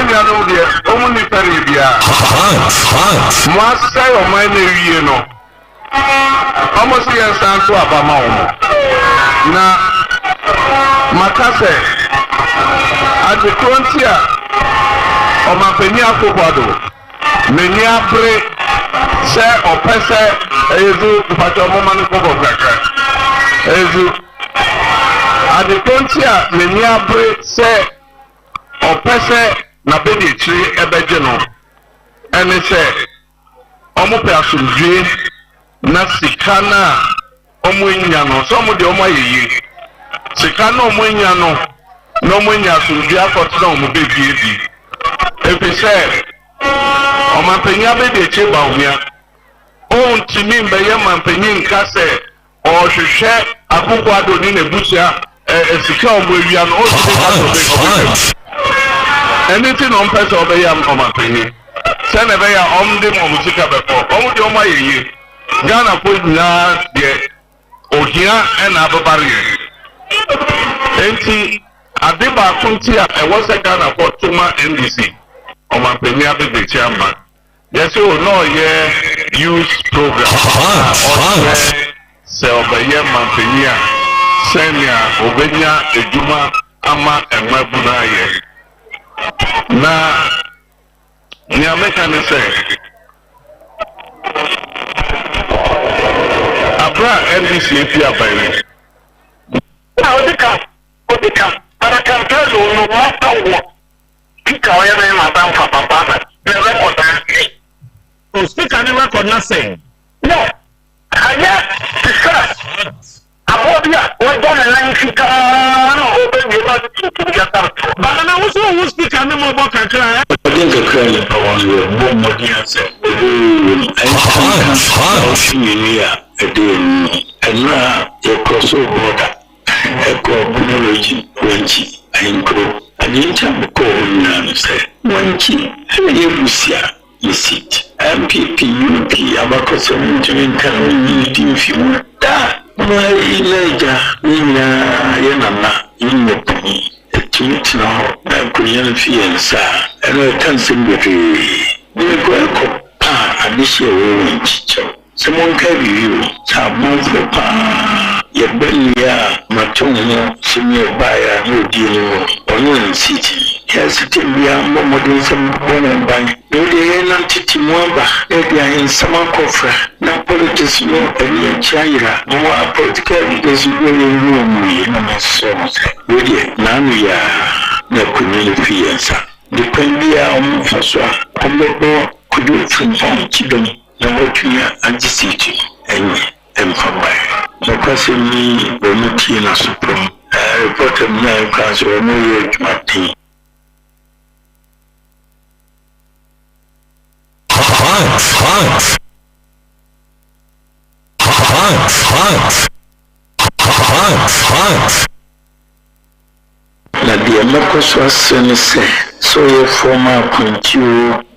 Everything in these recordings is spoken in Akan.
Omunya no de omuni peribia. Mwasa yo mine wie no. Almost here stand to abama omo. Na makase at the frontier omapeni akokwado. Meni abre se opese ezu mpacho moma ni koko kakra. Ezu at the frontier meni abre se opese na bedi chiri ebeje no. Ene se omo pe asumdwe na sikana omo nya no so mo de omo ayeyi sikana omo nya no no mo nya asumdwe akọtọ na omo bebi ebi ebi se omo penya be de che ba omia o ntimi mbe ye mampenyi nka se o hwehwe akoko adoni na busia sika omo ewia no o ti ka so be anything on person obey am omo penyi se na be ya omde mo musika be ko omo de omo ayeyi Ghana put na de ohia na ababare enti adeba kunti a was a Ghana for Tuma NDC o ma penia be the chairman yes o no ye youth program o se obeye man penia senia obenya ejuma ama emabuna ye na ni ameka ne say Abra NDC fi abaye. Na odika. Para cantar no mata wo. Kika oya na madam papa na. The record na. O speaker ni record na say. No. Aya discuss. Abobia o don na kika na o be ni ba tu ya tar. Ba na wo so speaker ni mo bo kakra. I think the credit for one year more money answer. And now you cross over border. Echo Bunology, Wenchi, and Crow. And in time, call him say, Wenchi, Yebusia, you sit. MPP, UP, Abacos, and unity if you want that. My Elijah, Yana, in the penny. To meet now, I'm Korean fiance, and I can't sing with you. We go and this year we teacher. Someone can you, Sabon Papa, your Belia, Matomo, senior buyer, no deal, or no city. Yes, it will be a modern some woman by no day and Titimuamba, they are in summer coffer, no politics, no any China, no political leaders really room, you know, so really, none we are no community fiance. Depending on Faswa, Combo could do from Chidom. Na watuya anjisiti enye mfambaye nakasi ni bomuti na suprom reporter mna kazi wa moyo jumati na dia makoso asene se so ye former point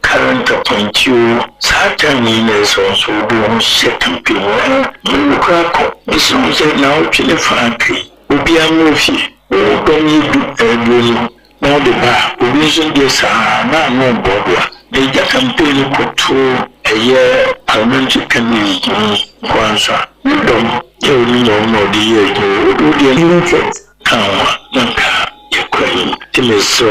current appoint you certainly is also doing second period. You crack up. This is now to frankly. Will be a movie. Oh, don't you do now the bar. We vision this no border. They get campaign to a year parliamentary community. Kwanza. You don't know the year you do the limited. Nanka. Timiso,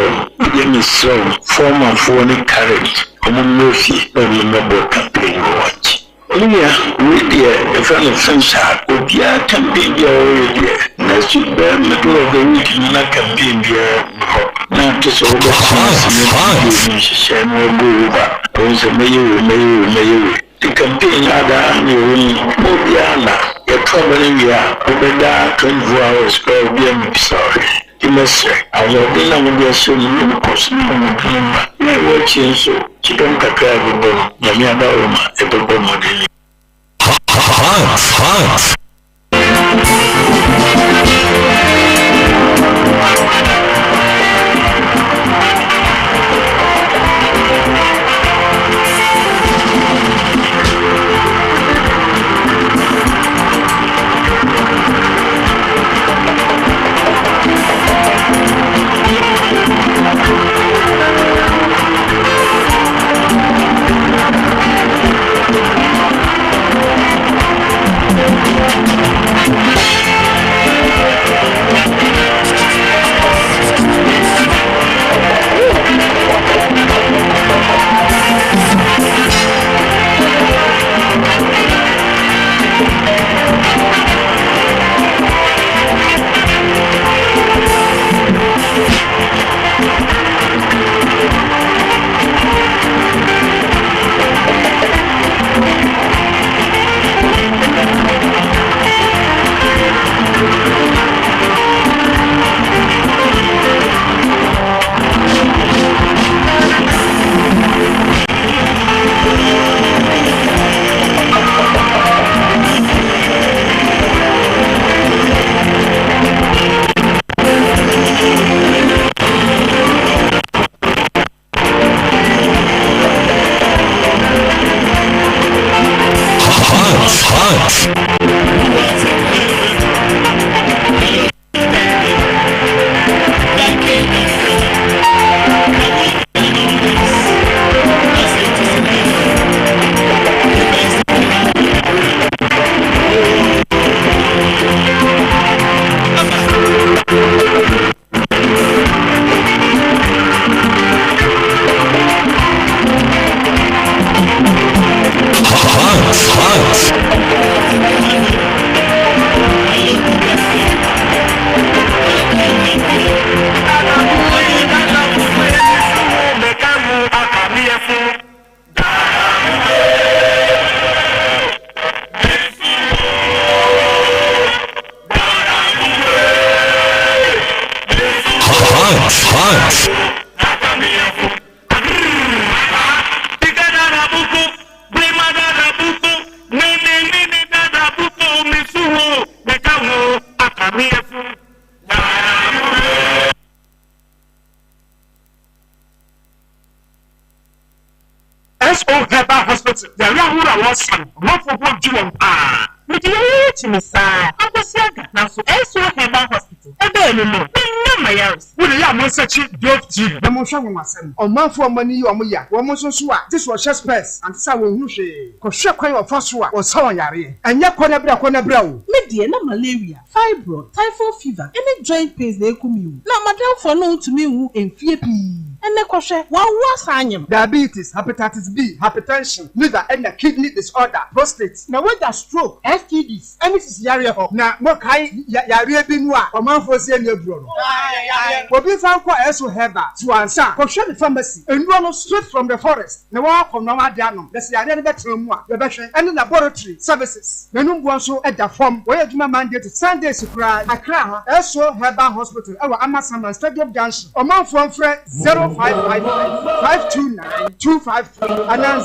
former foreign current, common mercy, no remember campaign watch. Olia, with the friend of sunshine, would be a campaign already. Next week, the middle of the week, not campaign here. Not just over the share more go over. Those are mayor. The campaign other new Mobiana, you're traveling here, over there 24 hours, go be sorry. You must say, I will be long with your son, you cost me on the camera. My watching so, you don't prepare the bone, Yamia Roma, a bubble model. SO Herbal Hospital. The Yahoo was one for one June. Chimisa, Abbasiaga, now so Herbal Hospital. I don't know. My house. Would you have such a gift? The motion was a month for money or Muya. One more so this was just best and Sawa Mushe. Koshaka or Foswa or Sawayari. And Yakona Brow. Media, malaria, fibro, typhoid fever, any joint pains they come you. Now, madam, for known to me who in Fiapi. And the question, what was I? Diabetes, hepatitis B, hypertension, liver and the kidney disorder, prostate. Now, what that stroke, STDs, and this is Yaria. Now, what kind Yaria Binwa, or man for saying your brother. What we found for SO Herbal to answer, for the pharmacy, and run straight from the forest. The walk from Nomadiano, the Sierra Betromwa, the Bashan, and the laboratory services. The number so at the form where you mandate to Sunday to cry, Accra, SO Herbal Hospital, our Amazon Stadium Junction, or man from Fred 0555-529-253 and then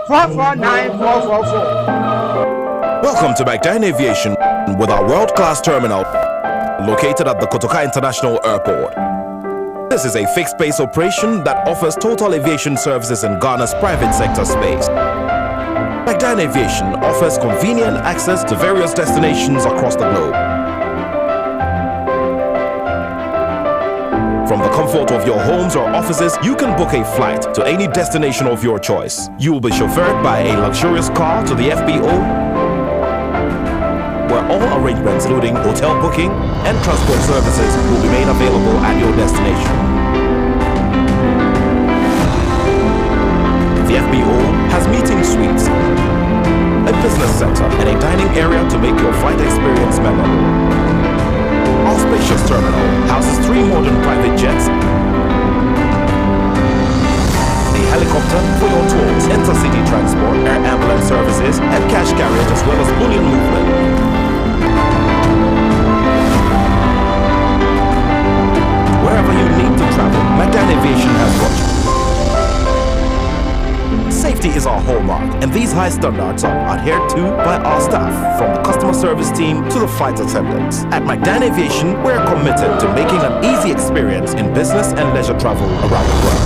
0503-449-444. Welcome to Dwene Aviation with our world-class terminal located at the Kotoka International Airport. This is a fixed-base operation that offers total aviation services in Ghana's private sector space. Dwene Aviation offers convenient access to various destinations across the globe. From the comfort of your homes or offices, you can book a flight to any destination of your choice. You will be chauffeured by a luxurious car to the FBO, where all arrangements including hotel booking and transport services will be made available at your destination. The FBO has meeting suites, a business center, and a dining area to make your flight experience memorable. Our spacious terminal houses 3 modern private jets, a helicopter for your tours, intercity transport, air ambulance services, and cash carriage, as well as bullion movement. Wherever you need to travel, Dwene Aviation has got you. Safety is our hallmark, and these high standards are adhered to by our staff, from the customer service team to the flight attendants. At Dwene Aviation, we're committed to making an easy experience in business and leisure travel around the world.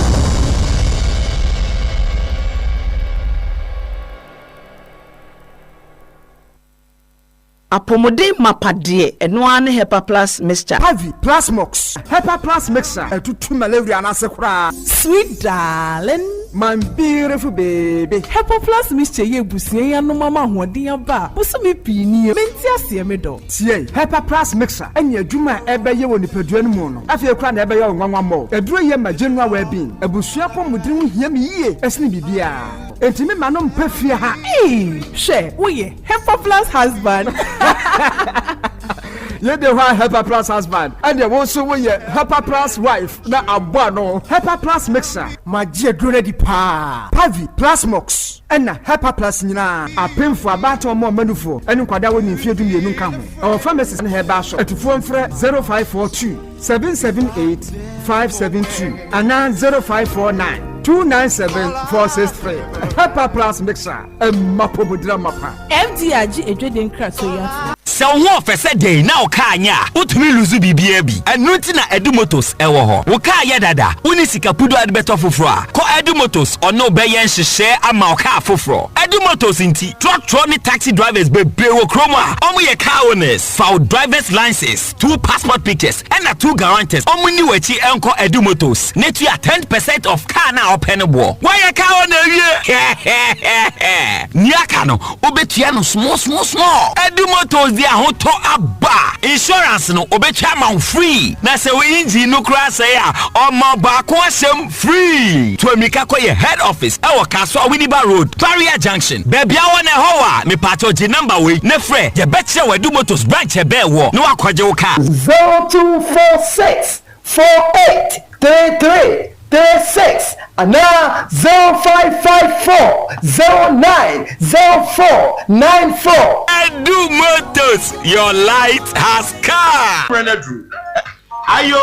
Apomode mapade enoane Hepa Plus mixture. Heavy Plus Mox. Hepa Plus mixture. To malaria and asekura. Sweet darling, my beautiful baby. Hepa Plus mixture ye busie ya no mama hoden aba. Busumi pini menti asie medo. Tie Hepa Plus mixture. Enya adwuma ebe ye woni padua no mu no. Afie kra na ebe ye nwanwa mo. Eduro ye ma January we bin. Abusua pomudin ho hia me yie. Esne bibia. Entimi manom pafia ha. She, oye, Hepa Plus husband. You the one Hepa Plus husband, and you also want your Hepa Plus wife. Na abano Hepa Plus mixer. My dear ready pa. Pavi Plus Mox. And na Hepa Plus nyina. A pin for about or more manufo. And kwada woni mfie du mienu nka ho. Our pharmacies in Herbal shop. At phone for 0542 778 572 and now 0549 297-463. Hepa Plus mixer. Mapobudra mapa. MDRG edweden kraso ya. Se wo ho ofese dey na o ka anya utumi luzu bibia bi enu ti na Edu Motors ewo ho wo ka ya dada uni sika pudu ade beto foforo a ko Edu Motors ono be yen hyehyɛ ama o ka foforo Edu Motors nti truck ni taxi drivers be wo krom a omo ye car owners for drivers licenses 2 passport pictures and 2 guarantors omo ni wachi enko Edu Motors netu ya 10% of car na open bo why ye car owner wie ni aka no obetua no small Edu Motors dia hoto aba insurance no obetwa man free na se we engine no kra say a omo ba ko asem free to amika koye head office e wo kaso Winneba Road Barrier Junction baby a na ho a me pato gi number we na frɛ je betche we Edu Motors branch e be wo no akwaje wo ka 0246 48 33 36 and now 0554 090494. Edu Motors, your light has come. Renedru. Ayo.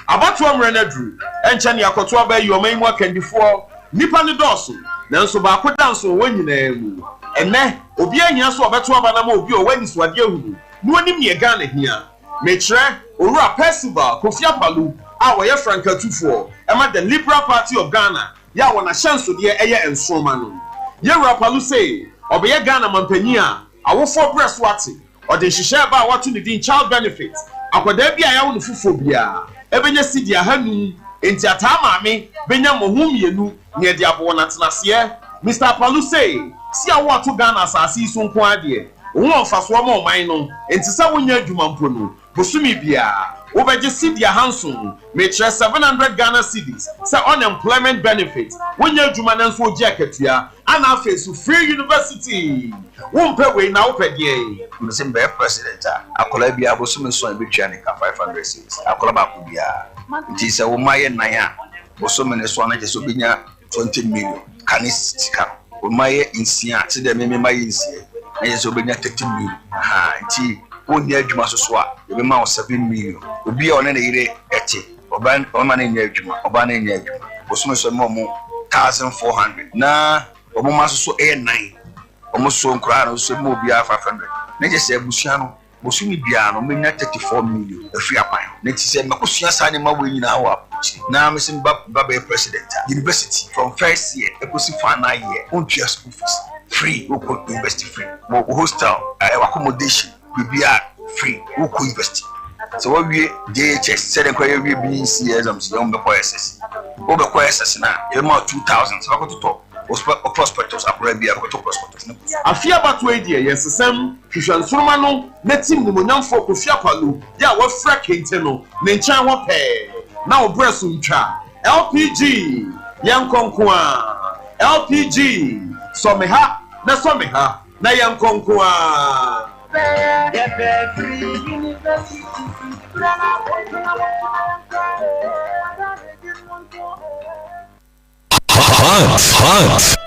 Abatu Renedru. Enchani akoto ba you main work and before nipa ne doso. Nanso ba ko danso wanyina emu. Ene obi ahia so obeto aba na ma obi o wani so ade ahunu. No anim ne Ghana hia. Me kire owura festival Kofi Apalu a woyɛ Franka Tufo Emma the Liberal Party of Ghana ya wana chance de eye ensoma no ye rapalu say obeye Ghana mampania awofo press wati o de hihye ba watu ne din child benefit akwada bia ya wonu fufo bia ebenya sidi ahanu enti atamaame benya mohum yenu ne de abo na tenase Mr. Palu say si awoto Ghana asasi so nko ade wo mfaso ma oman no enti sa wonya adwuma mpo no bosumi bia Obeje Sidia Hanson, make 700 Ghana cedis, say unemployment benefit, when you're Jumanan for Jacketia, and I face free university. Won't pay way now per day. Mr. President, I could be able to so big Janica 500 cities. I could about Kubia. It is a woman Naya, or so many swan just 20 million. Can it stick up? Umaya in Sia, to the Mimi Sia, and is over 30 million. Tea. Only Juma Swa, the amount 7 million. Will be on any eti, or ban or money in Juma, or ban in Juma, or some more 1,400. Nah, or Masso A9, almost so crown, so more bia 500. Nature said Busiano, Bosumi Biano, may not 34 million, a free apine. Nature said Macusia signing my way in our now missing Babe President, University from first year, a pussy for 9 years, on just school fees, free, who could invest free, more hostel, accommodation. We are free. Who could invest? So what we DHS said inquiry we be CS on the QSS. Over QSS now, about 2,000. So I got to talk. Or prospectors are probably a to prospectors. I fear about 2 years. Yes, the same. Christian Surmano, let him the Monam for Kofiapalu. Yeah, what frack inteno. Nenchan what pay. Now Bressuncha. LPG. Young Konkwa. LPG. Someha. Na Someha. Na Young Konkwa. Hot.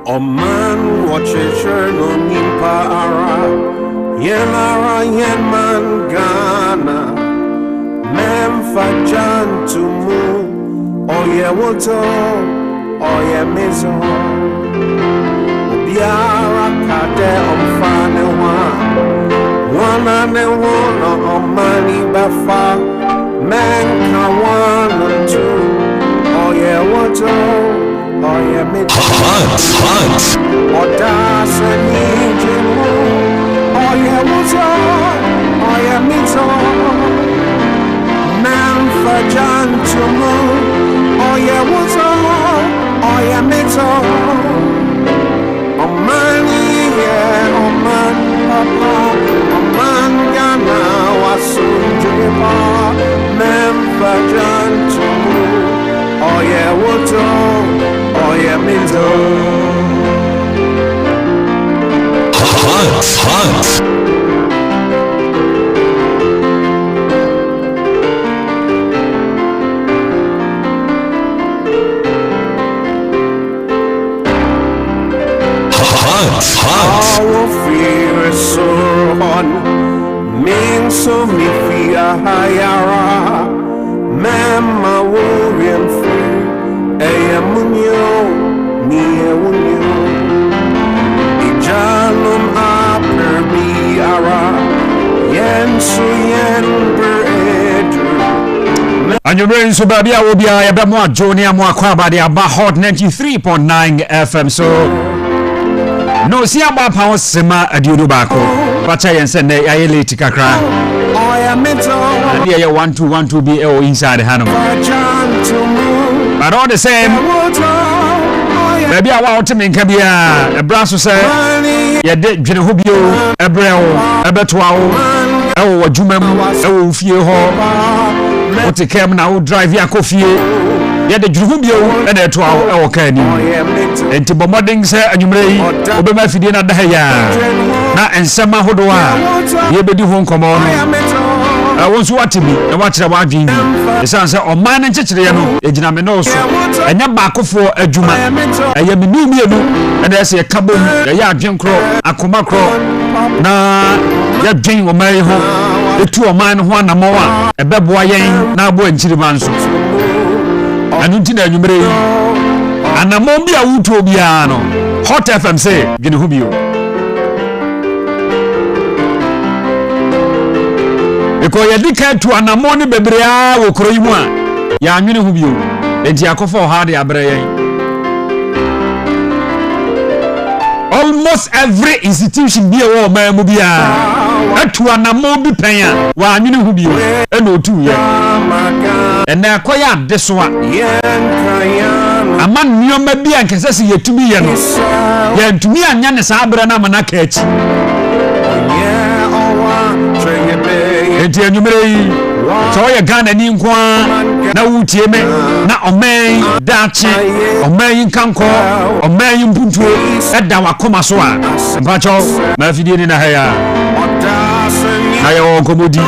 O man watches no nimpa ara yen man Ghana memfa jantumu oye woto oye mezo obiara kade omfane wana ne wono omani bafa menka wana tu oye woto oye mezo oda senijemo oye woto oye mezo memfa jantumu oye woto oye mezo omani oman papa oman Ghana wasunjeba memfa jantumu oye woto oye mezo hot. Our fear is so on, means so me fear higher. Mama worrying free, munyo, near munyo. Ijalum upper biara, yen so yen bread. And your brain so baby, I will be a bit more Johnny and more quabadi about hot 93.9 FM. So. No, see about power sema adiudu bako. Pacha yensende ya ile tikakra. And here 1212 be inside the hanum. But all the same, maybe I want to make a brass say, ya Dwene Ho Bio, Ebreo, Ebetwao, Ewo Jumem, Ewo Fie Ho, Ote Kem na drive ya kofie. Ya de Dwene Ho Bio and etwa e kani enti bomoding se anwumre yi obema fidie na da ya na ensema hodoa ye bedi ho nkomo no wonso watimi e wakyere wadwin esanse oman ne nkyekere no ejina me no so enya baakofo adwuma eye me numienu na ese kabom ya adwen kro akoma kro na ya dwen oman ho etu oman ho anamo a ebeboa yen na abo anchirima nso anu nti na anwumere yi anamo bi a wuto bia no Hot FM say Dwene Ho Bio eko yedika tu anamo ne bebrea wo kro yi mu a ya Dwene Ho Bio enti akofo ha de abre yen. Almost every institution be a man will be a to an amount be paying while you be and no two and now quite this one. A man you may be and can say you to me, and to me and Yanis Abraham and I catch. And you may so you gun and in one now Tieme, now a man Dachi, a man Kanko, a man Puntu, at Dawa Komaswa, and Pacho, Murphy did in a hair. I all commodity.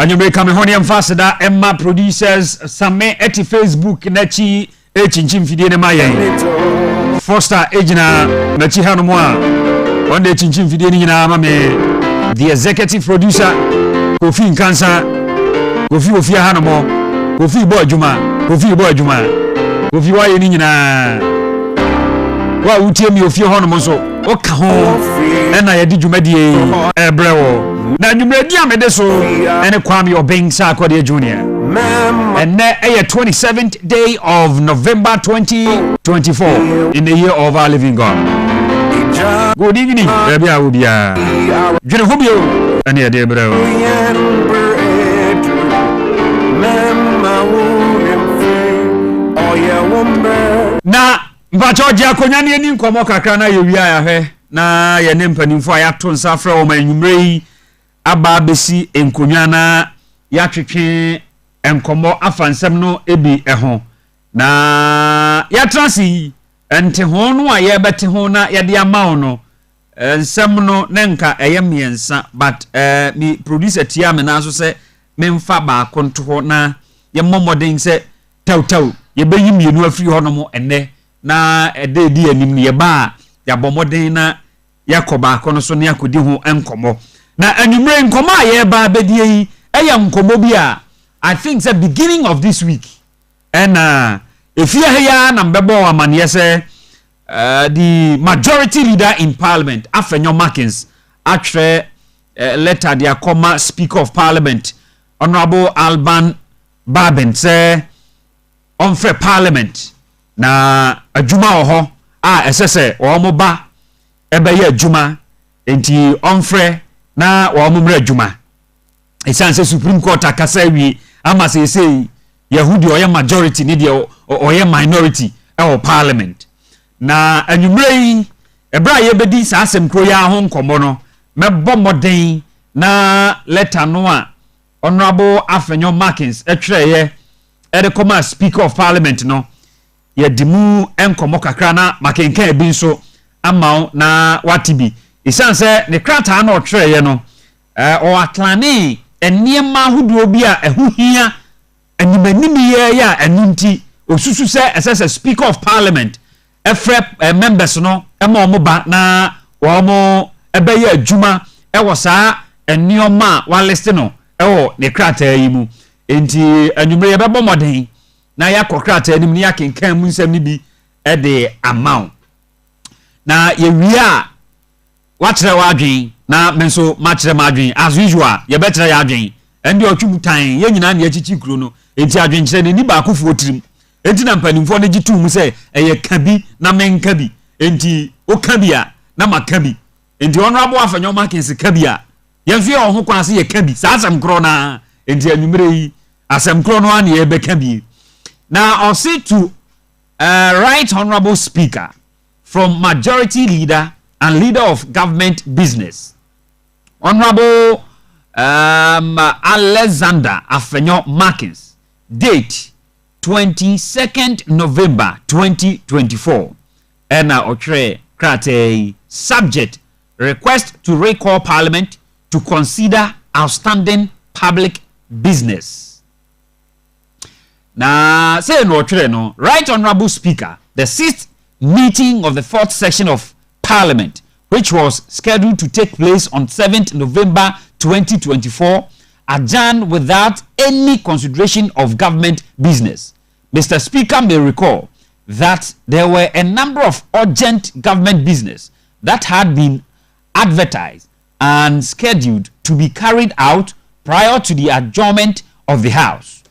And you may come home and faster that Emma producers some at Facebook Nachi Echinchim Fidene Maya Foster Ejina Nachi Hanomwa one day Chinchim Fidene Mame the executive producer Kofi Nkansa Kofi Ofia Hanomo Kofi Boy Juma Kofi Waye Nina Wa Utiemi Ofia Honomo so Oka ho Ena Yedi Jumadi Ebrewo na nyumredi amedeso ene Kwame Obeng Sarkodie Jr. And a 27th day of November 2024 in the year of our living God. Good evening, baby. I will be Dwene Ho Bio and here, dear brother. Na mpacho akonyane ni nkomo kakra na yewia ya he na ye ne mpanimfo ayato nsafra o manyumrei aba besi enkonwa na ya twetwe enkomo afansem no ebi eho na ya transi ente ho no aye bete ho na ye de amawo no nsem no nenka eyemiensa but mi producer tia me na so se memfa ba konto ho na ye momoden se taw ye beyi mienu afiri ho no mo enne na ede di anim ye ba ya bomoden na yakoba kono so ne yakodi ho enkomo na anwumre nkomo aye ba bedie yi eya nkomo bi a I think the beginning of this week and if you hear na mbebo amane say the majority leader in parliament Afenyo Markins actually letter the comma speaker of parliament Honorable Alban Baben say unfair parliament na adwuma oho esese o mo ba ebeye adwuma enti unfair na o mo mra adwuma esanse Supreme Court akasa wi ama say Yahudi oye majority ni de oye minority e parliament na anwumrei ebra ye bedi sa asem kro ya ho nkomo no mebo moden na letter no a Honorable Afenyo Markins etwereye e de come speaker of parliament no ye dimu enkomo kakra na makenkan ebi nso ama na watibi isanse ne krata na otwereye no o atlane eniema huduo bi a ehuhia animanimi ye ya anunti osusu se esese speaker of parliament efre members no ema omoba na wo ebeye adwuma ewo saa enioma wa list no ewo ne krata yi mu enti anwumre ye bebo moden na yakokrata anim ni yakenkan mu nsem ni bi e de amount na ye wia watre wadwen na menso matre madwen as usual ye betre ya adwen endi otwumutan ye nyina na yachichi kuro no enti adwen kire ni ba kofu otirim enti na mpanimfo ne gitu mu se eye kabi na menka bi enti o kabia na makabi enti Honorable Afenyo Markins kabia ye mfie ho kwa se ye kabi sa asem kro na enti anwumre yi asem kro no an ye be kabi na on say to right honorable speaker from majority leader and leader of government business Honorable Alexander Afenyo Markins date 22nd November 2024 and otwe krate subject request to recall Parliament to consider outstanding public business. Now, say no, Right Honorable Speaker, the 6th meeting of the 4th session of Parliament, which was scheduled to take place on 7th November 2024, adjourned without any consideration of government business. Mr. Speaker may recall that there were a number of urgent government business that had been advertised and scheduled to be carried out prior to the adjournment of the House.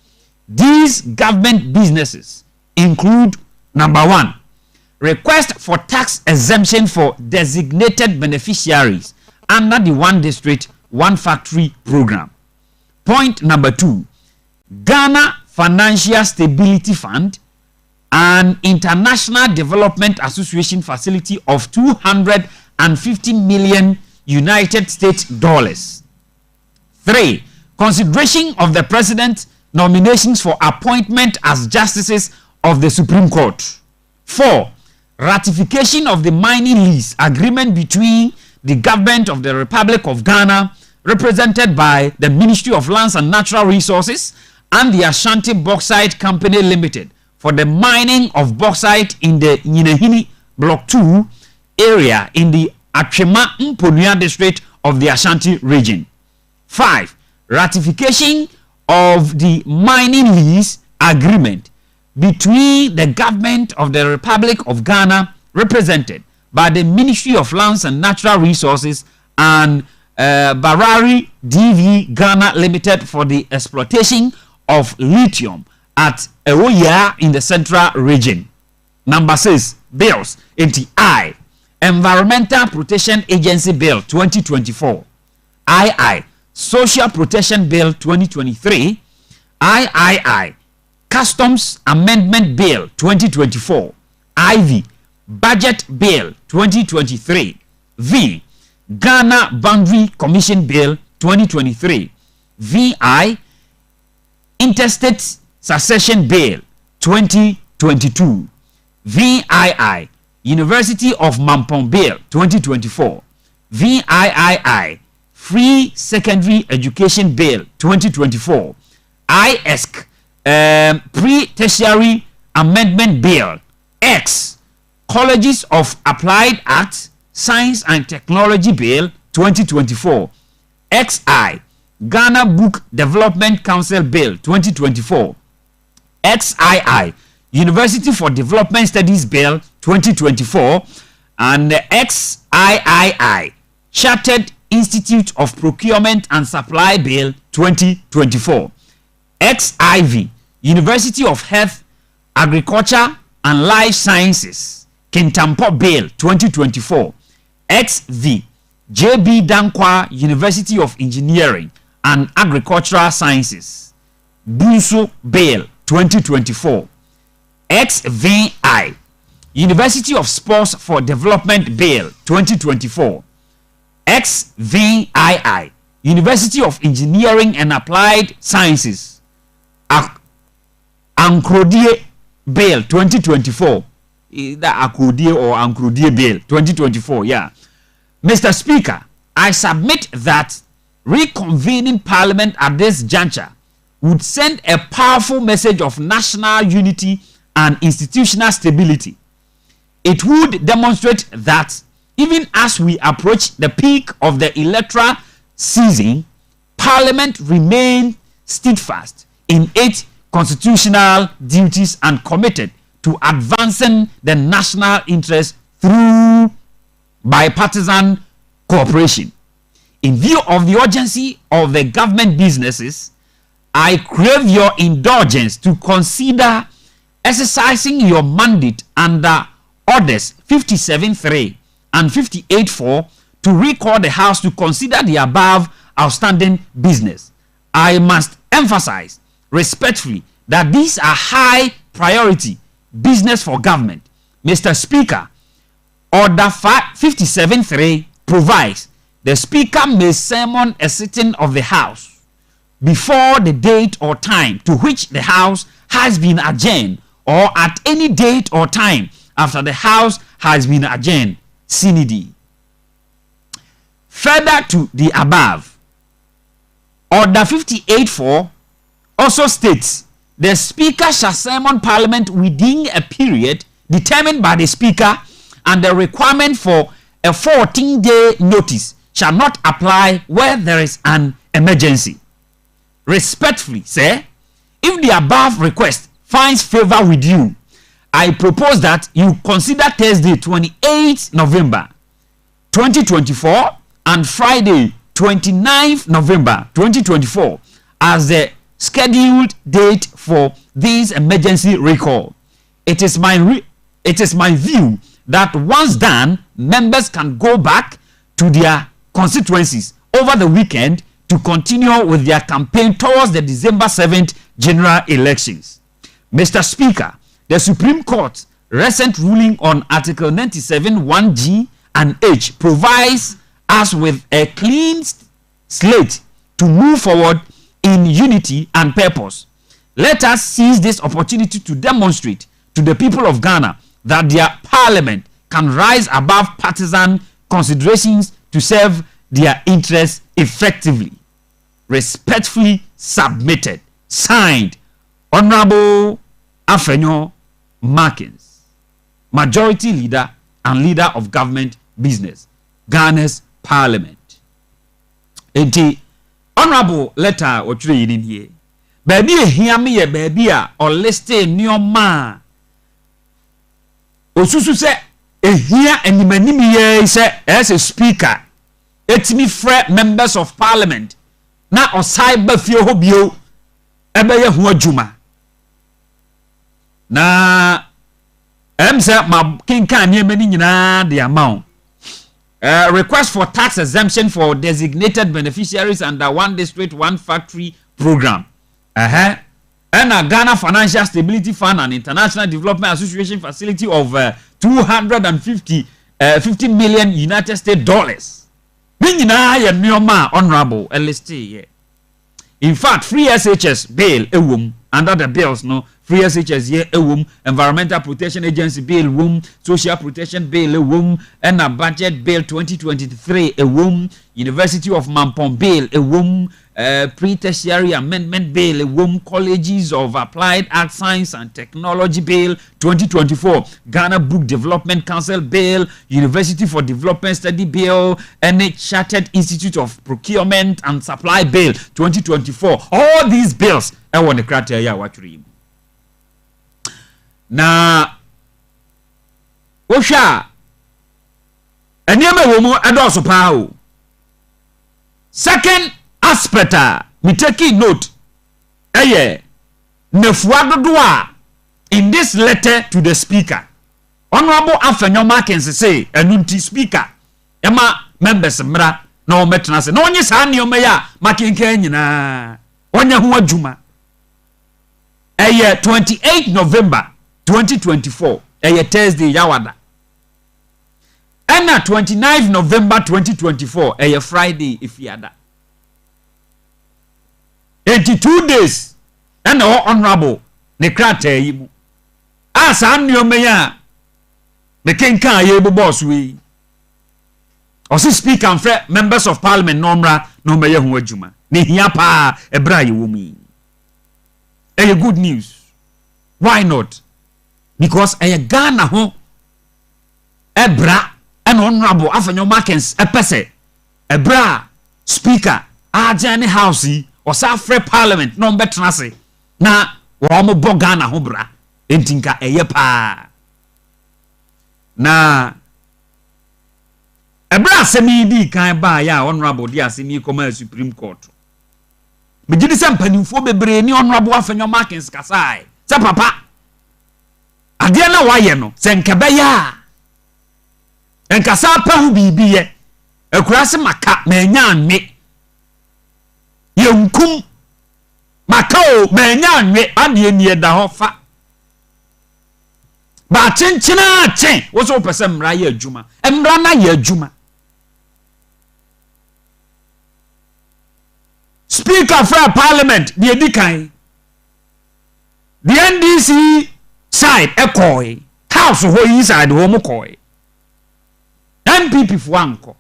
These government businesses include: number 1, request for tax exemption for designated beneficiaries under the One District, One Factory program. Point number 2, Ghana Financial Stability Fund and International Development Association facility of 250 million United States dollars. 3, consideration of the President's nominations for appointment as justices of the Supreme Court. 4, ratification of the mining lease agreement between the government of the Republic of Ghana, represented by the Ministry of Lands and Natural Resources, and the Ashanti Bauxite Company Limited for the mining of bauxite in the Nyinahini Block 2 area in the Atwema Mponua district of the Ashanti region. 5, ratification of the mining lease agreement between the government of the Republic of Ghana, represented by the Ministry of Lands and Natural Resources, and Barari DV Ghana Limited for the exploitation of lithium at Ewoya in the Central Region. Number 6, bills. I, Environmental Protection Agency Bill 2024. II, Social Protection Bill 2023. III, Customs Amendment Bill 2024. IV, Budget Bill 2023. V, Ghana Boundary Commission Bill 2023. VI, Interstate Succession Bill 2022. VII, University of Mampong Bill 2024. VIII, Free Secondary Education Bill 2024. ISC, Pre-Tertiary Amendment Bill. X, Colleges of Applied Arts, Science and Technology Bill 2024. XI, Ghana Book Development Council Bill 2024. XII, University for Development Studies Bill 2024. And XIII, Chartered Institute of Procurement and Supply Bill 2024. XIV, University of Health, Agriculture and Life Sciences Kintampo Bill 2024. XV, JB Dankwa University of Engineering and Agricultural Sciences Bunsu Bill 2024. XVI, University of Sports for Development Bill 2024. XVII, University of Engineering and Applied Sciences Ankrodie Bill 2024. That Akodie or Ankrodie Bill 2024. Yeah. Mr. Speaker, I submit that reconvening Parliament at this juncture would send a powerful message of national unity and institutional stability. It would demonstrate that even as we approach the peak of the electoral season, Parliament remains steadfast in its constitutional duties and committed to advancing the national interest through bipartisan cooperation. In view of the urgency of the government businesses, I crave your indulgence to consider exercising your mandate under Orders 57.3 and 58.4 to recall the House to consider the above outstanding business. I must emphasize respectfully that these are high priority business for government. Mr. Speaker, Order 57.3 provides the Speaker may summon a sitting of the House before the date or time to which the House has been adjourned, or at any date or time after the House has been adjourned. Sinidi. Further to the above, Order 58.4 also states the Speaker shall summon Parliament within a period determined by the Speaker, and the requirement for a 14-day notice shall not apply where there is an emergency. Respectfully, sir, if the above request finds favor with you, I propose that you consider Thursday 28th November 2024 and Friday 29th November 2024 as the scheduled date for this emergency recall. It is my view that once done, members can go back to their constituencies over the weekend to continue with their campaign towards the December 7th general elections. Mr. Speaker, the Supreme Court's recent ruling on Article 97 1G and H provides us with a clean slate to move forward in unity and purpose. Let us seize this opportunity to demonstrate to the people of Ghana that their parliament can rise above partisan considerations to serve their interests effectively. Respectfully submitted. Signed, Honorable Afenyo Markins, Majority Leader and Leader of Government Business, Ghana's Parliament. Enti, Honorable letter what you in here. Baby, hear me, baby, or liste nyoma. Osusu se here and manimi say as a speaker. It's me fret members of Parliament. Na osai Dwene Ho Bio ebe ye ho adwuma. Na say ma kinka niema ni nyina the amount. Request for tax exemption for designated beneficiaries under One District, One Factory program. And a Ghana Financial Stability Fund and International Development Association facility of 250 million United States dollars. Honorable LST. In fact, free SHS bail under the bills, no free SHS Environmental Protection Agency bail Social Protection bail and a budget bail 2023 University of Mampong bail pre-tertiary amendment bail Colleges of Applied Arts, Science and Technology bail 2024 Ghana Book Development Council bail, University for Development Study bail, and Chartered Institute of Procurement and Supply bail 2024. All these bills I want the criteria what you na wosha enyama womu edoso pa. Second aspect me taking note nefuadodoa in this letter to the speaker. Honorable Afenyo Markins say enunti speaker ema members mra na ometena se na onye sa nioma ya makenka nyina onya ho adwuma 28 November 2024 Thursday yawada. And 29 November 2024 Friday ifiada. 82 days and honorable ne krata yi mu. Asa anniome ya me kenka ye bo boss we. Osi speak and members of parliament nomra no meye ho adwuma. Ne hia pa ebra ye wo mi. Good news. Why not? Because Ghana ho ebra and honorable Afenyo Markins epese ebra speaker ajane house or safre parliament no betena se na wo mo bo Ghana ho bra entinka pa na ebra semi di kan ba ya honorable di asemi koma Supreme Court me gidi se mpanimfo bebre ni honorable Afenyo Markins kasai se papa ade na waye no se nkebe ya enkasa pa hu bibiye akurase maka manya anwe yenkum makao manya anwe ade ni eda ho fa ba chenchina chen wo so pese mra ya adwuma emra na ya adwuma. Speaker for Parliament the edikan the NDC side ekoi house ho yi side ho mo koi MPP for anko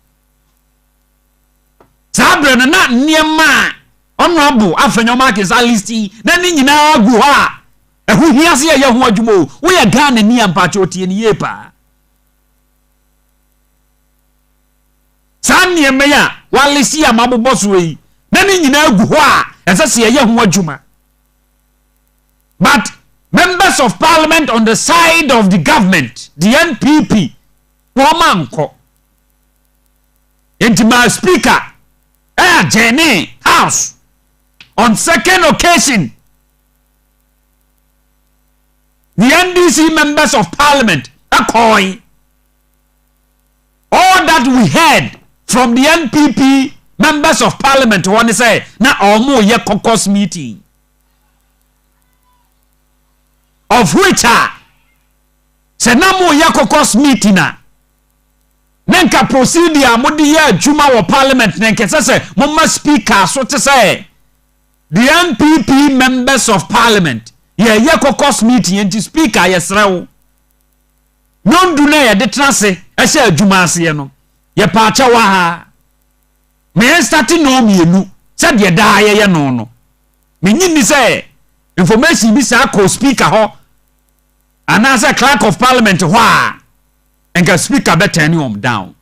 sabre na niema honorable afenyomakins alisti na ni nyina agu ha ehu hiase ye ho adwumo wo ye Ghana ni ampache otie ni yepa sanne meya walisi amabobọ so yi na ni nyina agu ho a esese ye ho adwuma but members of parliament on the side of the government the NPP womanko intima speaker Jenny House on second occasion the NDC members of parliament all that we heard from the NPP members of parliament want say na omo ye caucus meeting of which say na mo ye caucus meeting na nenka procedure modi ya adwuma wo parliament nenka say mama speaker so to say the NPP members of parliament ye caucus meeting enti speaker yesrew nondu na ye de trase ehye adwuma ase no ye paacha wa ha me start no mienu se de da ye no me nyini say information bi sa ko speaker ho ana say clerk of parliament ho a enka speaker be turn him down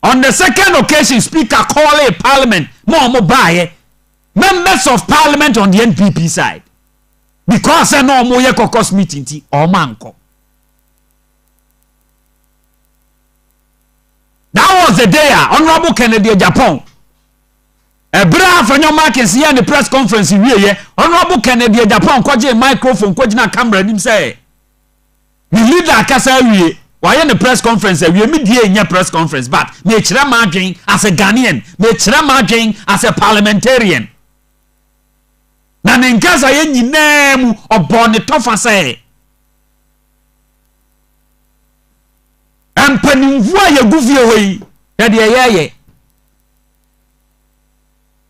on the second occasion speaker call a parliament mo bae members of parliament on the NPP side because no mo ye caucus meeting ti o manko. That was the day Honorable Kennedy Japan ebra Afenyomakins here in the press conference wiye Honorable Kennedy Japan kwaje microphone kwaje na camera nim say the leader kasa wiye why in the press conference we me die nya press conference but me kire ma adwen as a Ghanaian me kire ma adwen as a parliamentarian na nenkasa ye nyina mu obone tofa say ampanimvu a yegufie hoyi ya de yeye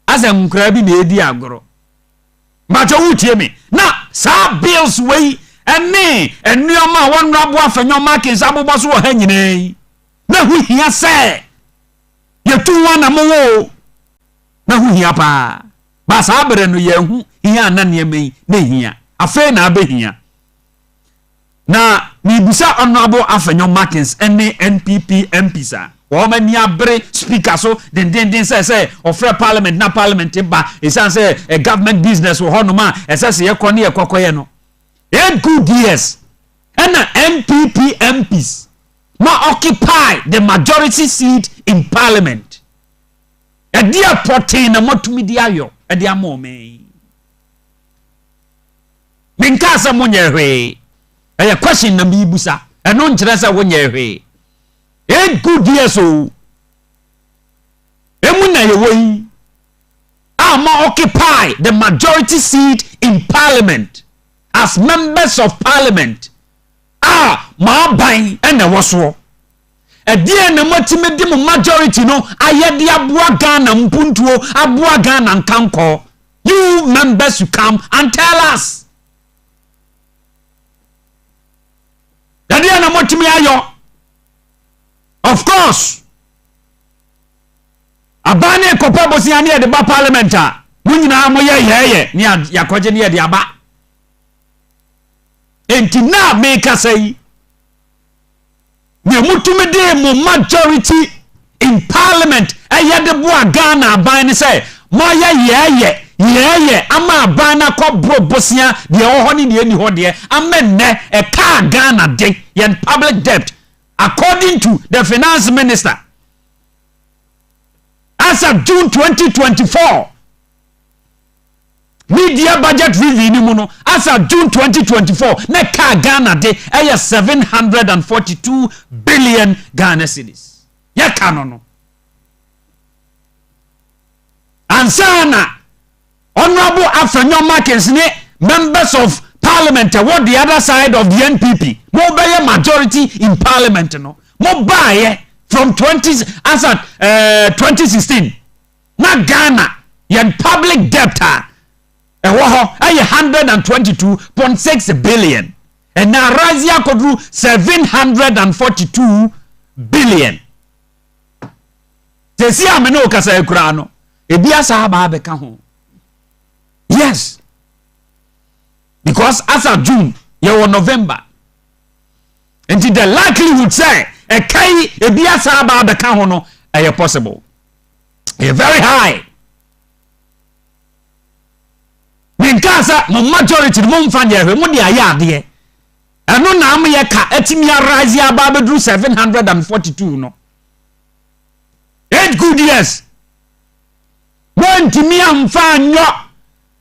azam kra bi na edi agoro macho wutie me na sa bills wey ene enuoma wonrabo Afenyomakins abobo so ha nyine na hu hia se yetu wana mo na hu hia pa ba sa bere no ye hu hia na ne me na hia afa na abehia na ni bisa Honorable Afenyomakins ene NPP MPsa wo mani abre speaker so den say offer parliament na parliament ba isan say a government business wo hono ma esase ye kone ye kokoye no 8 good years and NPP MPs ma occupy the majority seat in parliament e dia protein na motumi dia yo e dia mo me minka sa monye hwe e question na bibusa e no nkyere sa wonye hwe 8 good years o emu na ye woyi ma occupy the majority seat in parliament as members of parliament ma ban ene woso e die na motime di mu majority no ayede aboa Ghana mpuntuo aboa Ghana nkanko you members you come and tell us die na motime ayo of course abane kopa bosiani e de ba parliament a munyina mo ye ni yakoje ni e de aba enti na make say ne mutumi de mo majority in parliament ayede boa Ghana aban ni say mo ye ama aban na ko bosia de ho ni de ni ho de amenne e ka Ghana de yen public debt according to the finance minister as of June 2024 media budget review ni mu no as of June 2024 na ka Ghana de 742 billion Ghana cedis ya kanono ansana Honorable Afenyomakins ni members of parliament what the other side of the NPP mo be majority in parliament no mo buy from 2016 na Ghana yen public debt ewo ho 122.6 billion and na razia kodru 742 billion Tesi a me no kasa ekura no ebi asa ba be ka ho. Yes, because as of June you November, and the likelihood say a kai ebi asa ba be ka ho no possible, very high. Minkasa mo majority mo mfanye hwe mo de ayade eno na am ye ka etimi arise aba bedru 742 no 8 good years when timi amfanyo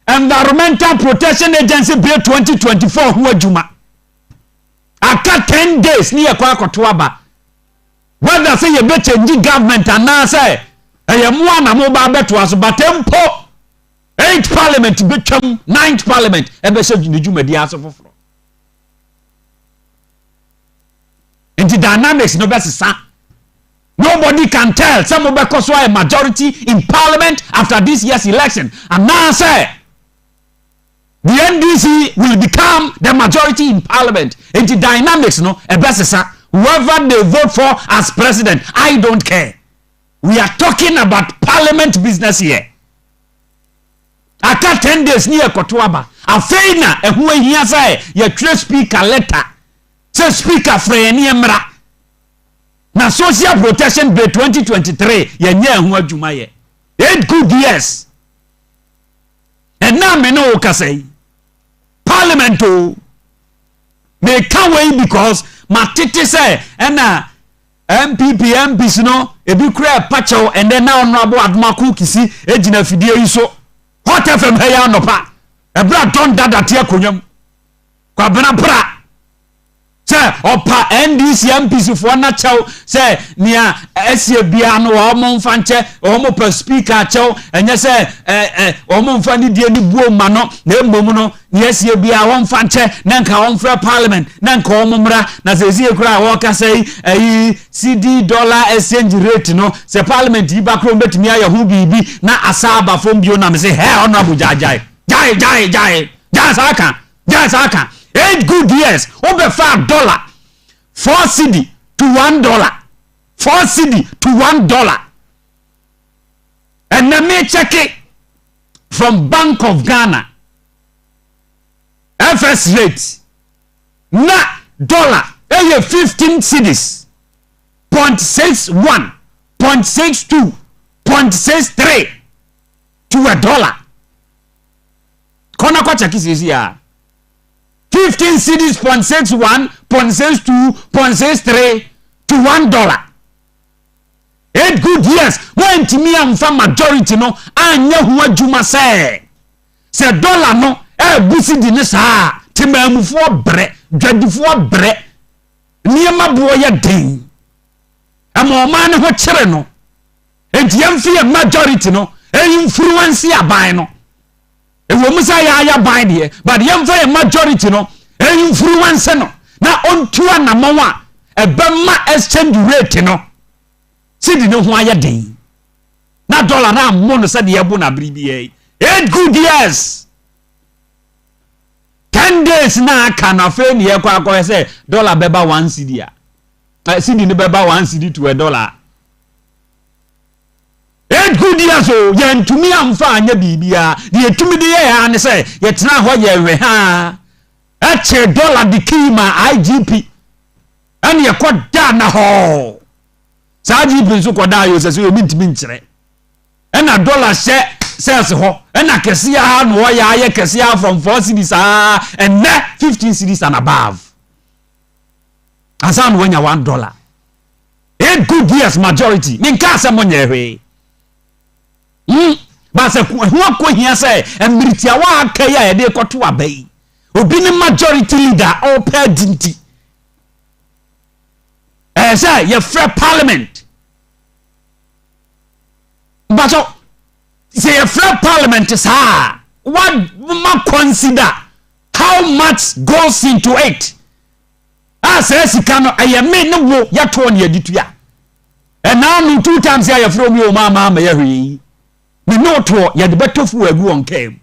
Environmental Protection Agency bill 2024 ho adwuma aka 10 days ni yakwa akoto aba whether say you be change government and say mo na mo ba beto aso batempo 8th parliament become 9th parliament ebe se djuma di aso foforo into dynamics no best. Nobody can tell some of because why a majority in parliament after this year's election and now say the NDC will become the majority in parliament into dynamics no a best. Whoever they vote for as president, I don't care. We are talking about parliament business here. Aka 10 days near Kotuaba. Afeina ehun ehia say ye three speaker letter. Say speaker freni emra. Na social protection bill 2023 ye nya ehun adwuma ye. 8 good years. And now me no say parliament o me can wait because matete say na MPs no ebi kura pacho and then now no abo admaku kisi ejina fidie yi so hot fm he ya nopa ebra don dada te akonyam kwa bena pra se opa NDC MPs fo na chaw se nia esie bia no o mo mfa nche o mo pa speaker chaw enye se o mo mfa ni die ni buo ma no na emom no ni esie bia o mfa nche na nka o mfra parliament na nka o mumra na se esie kura wo ka sei CD dollar exchange rate no se parliament yi ba kro betimi aye hu bibi na asaba fom bio na me se he honorable jai saka 8 good years over $5 4 cedi to $1 4 cedi to $1 and let me check it from Bank of Ghana FS rate na dollar 15 cedis 0.61 0.62 0.63 to $1 kona kwa check is here 15 cedis 0.61 0.62 0.63 to $1 8 good years when timi amfa majority no anya hu adwuma se dollar no busi di ne saa timamufo bre dwadifo bre niema bo ye den amoma ne ho kire no entiamfi majority no influence aban no ewo musa ya ban de but yemfa a majority no influence no na ontua na mawa ebema exchange rate no sidi no ho aya den na dollar na mo no sade yebo na bribi 8 good years 10 days na aka na fe ne yakwa akọ say dollar beba 1 cedi a cedi ne beba 1 cedi to $1 8 good years o ye ntumi amfa anya bibia de etumi de ye ha ne say ye tena ho ye we ha eche dollar de kima IGP ani ye koda na ho sa IGP so koda yo se obi ntimi nkire ena dollar says ho ena kese ha no ya ye kese ha from 4 cedis and 15 cedis and above asan wenya $1 8 good years majority ninka se monye hwe ba se ho ko hia se emiritia wa akaya ye de koto abai obi ni majority leader all pair dinti say ye free parliament but so say ye free parliament is what ma consider how much goes into it as sikano ayame no wo ya to ne aditua and now 2 times ya from you mama ya hwi me no to ya de betofu agu on came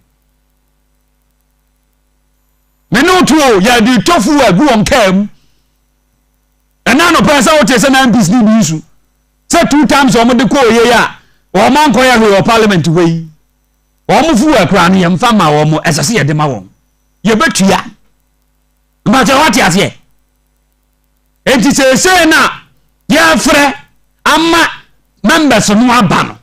me no to ya de tofu agu on came and now no person what say na business issue say 2 times omo de ko ye ya omo anko ya we parliament we omo fu akra no ye mfa ma omo esase ye de ma won ye betua ma je what ase enti say na ye frɛ ama members no aba no.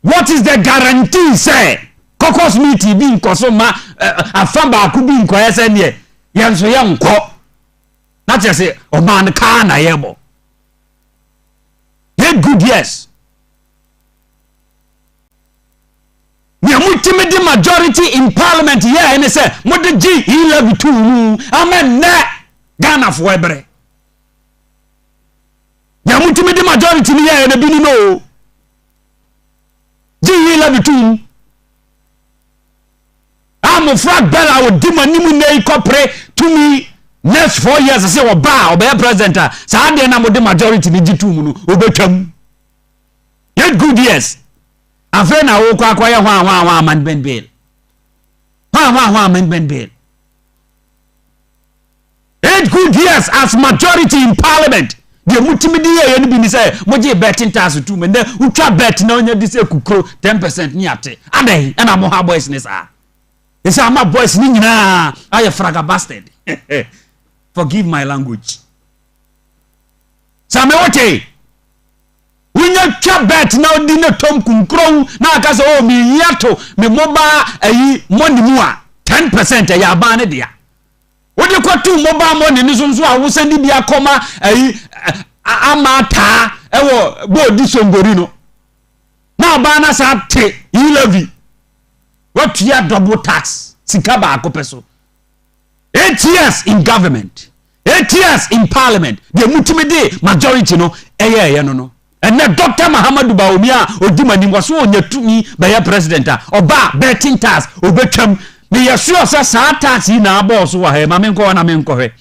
What is the guarantee say caucus meeting bi nkoso ma afa ba ku bi nkoye se ne ye nso ye nko na je say o man ka na ye bo ye good yes we multi majority in parliament here and say mo de g 11 amen na Ghana for ebre ya multi majority ni here na bi ni no G11 between I'm frag bella with dimanimu nei corporate to me next 4 years I say oba oba president sa ade na mo de majority ni G2 mu no obetwam yet good years afa na wo kwa ya hwa amendment bill hwa amendment bill 8 good years as majority in parliament. The multimedia ye bi ni say moje betting tax to me na utwa bet na onya di say kukro 10% ni ate adai na mo ha boys ni sa esa ma boys ni nyina aye fraga bastard forgive my language sa me wote unya twa bet na odi na tom kunkro na aka say o mi yato me moba ayi money mu a 10% ya ba ne dia wodi kwatu mobile money ni so a wo send bi akoma ayi amata ewo bodi songori no na ba na sa te levy what ya double tax sika ba akopeso 8 years in government 8 years in parliament the multimede majority no eye no and na Dr. Mahamadou Bawumia odimani waso onyatumi ba ya president oba betting tax obetwam me yesua sa tax na boss wa he ma me nko na me nko he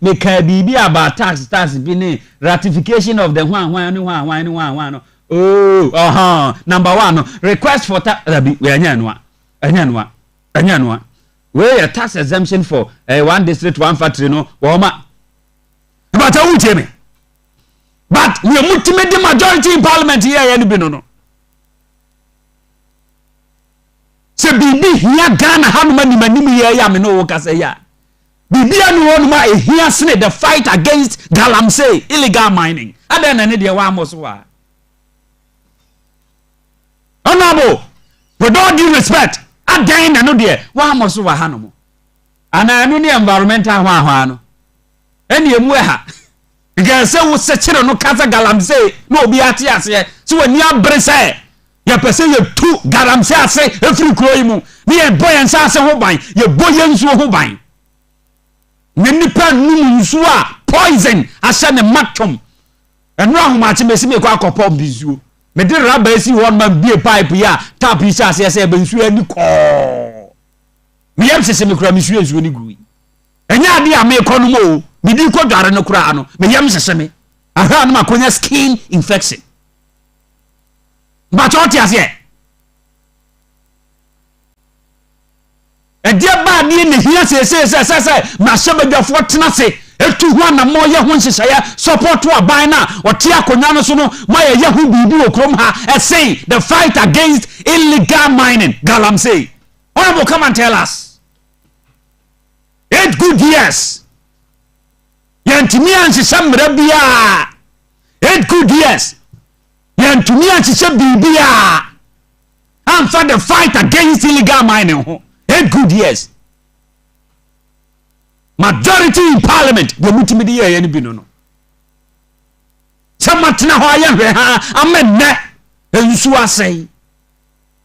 me ka bibi about tax bi ni ratification of the one no oh number 1 no request for tax we anyanwa we a tax exemption for one district one factory no wo ma but I won't me but we multi majority in parliament here no bi no se bibi hia Ghana hanuma ni manim ye ya me no wo kasa ya bibi anu wonuma hia sene the fight against galamsey illegal mining adan na ne de wa amoso wa honorable with all due respect adan na no de wa amoso wa hanomo ana anu ne environmental hwa no eni emu ha ga se wo se kire no kasa galamsey no obi ate ase so wani abrese ya pese ye tu galamsey ase efri kro yimu ni ye boyen sa ase ho ban ye boyen nsu ho ban ne nipa num nsu a poison ase ne matom enu ahoma che mesi me kwa akopọ bizuo me de raba esi won man bie pipe ya tap yi sa ase ebe nsu ani ko me yem sese me kura me nsu nsu ni gui enya ade a me kono mo me di ko dware no kura ano me yem sese me aha no makonya skin infection but what you say e dia ba ni ne hia se ma shebadafo tena se etu ho na mo ye ho nhyehyaya support to aban na ote akonya no so no ma ye ho bibi okrom ha say the fight against illegal mining galamsey honorable come and tell us 8 good years yantimi anhyehya mra bia 8 good years yantimi anhyehya bibia and for the fight against illegal mining 8 good years majority in parliament the multimedia ye ni bi no samatna ho aye hwe ha amenne ensu asai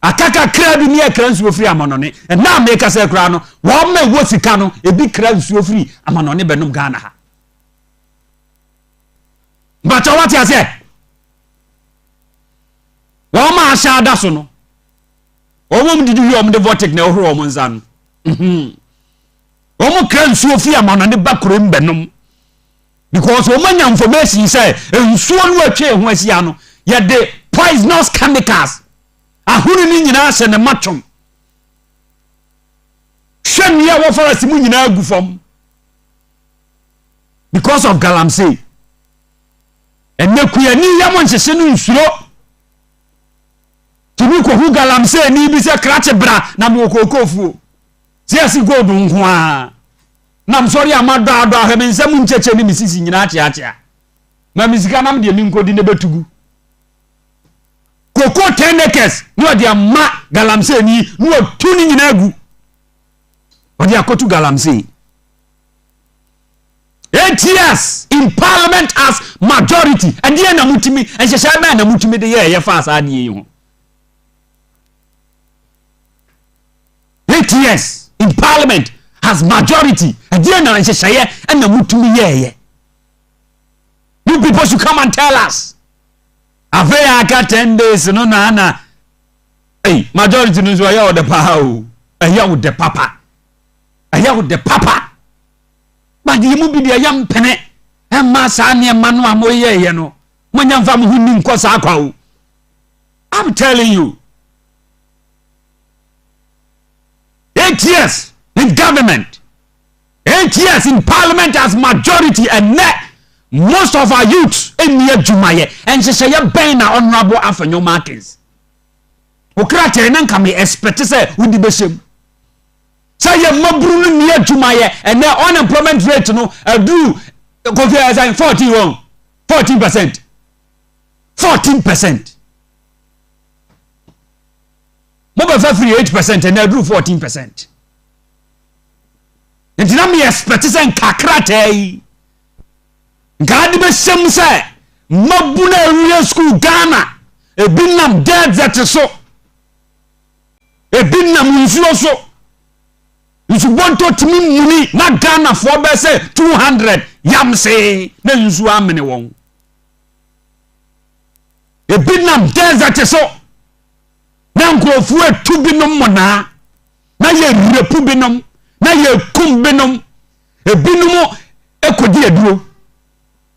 akaka kra bi ni akra nsu ofri amanone na make say kra no wo ma wo sika no ebi kra nsu ofri amanone benum Ghana ha but what you say wo ma asha da so no omum didi wi omde votek na ohro omun zan omu kra nsuo fi amanone bakro mbenum because omanya information say nsuo no atwe ho asia no ye de poisonous chemicals ahunu ni nyina se ne matom hwemia wo forest mu nyina agufom because of galamsey ene kuyani yamon hyehyɛ no nsuro tumi ko hu galamsey ni bi se krache bra na mo kokofuo siasi gold nko a nam sorry amado ado aheme nsam ncheche ni misisi nyina achiacha na misika nam de minkodi ne betugu koko 10 acres no de ma galamsey ni no tuni nyina agu odi akotu galamsey 8 years in parliament as majority and ye na mutimi enhyehye ba na mutimi de ye fa asa de yi ho 8 years in parliament as majority and ye na enhyehye na mutimi ye you people should come and tell us after aka 10 days no na hey majority no so ya o de pa o ya o de papa ya o de papa but you mu bi de yam pene e ma sa ne ma no amoye ye no monya mfa mo huni nko sa akwa o I'm telling you 8 years in government 8 years in parliament as majority and most of our youths eni adwumaye enhyehye ben na honorable Afenyo Markins okrate na nka me expect say wudi beshem say ye mabru ni adwumaye and unemployment rate no adu Kofi Asai 14% 14% mobile free 8% and adu 14% entina me expect say nkakrate God be some say mabuna real school Ghana e binam dead that so e binam nsuo so you want to me muni na Ghana for be say 200 yam say na nsuo amene won e binam dead that so na nkrofo etu binom mona na ye repu binom na ye kum binom e binom ekodi aduro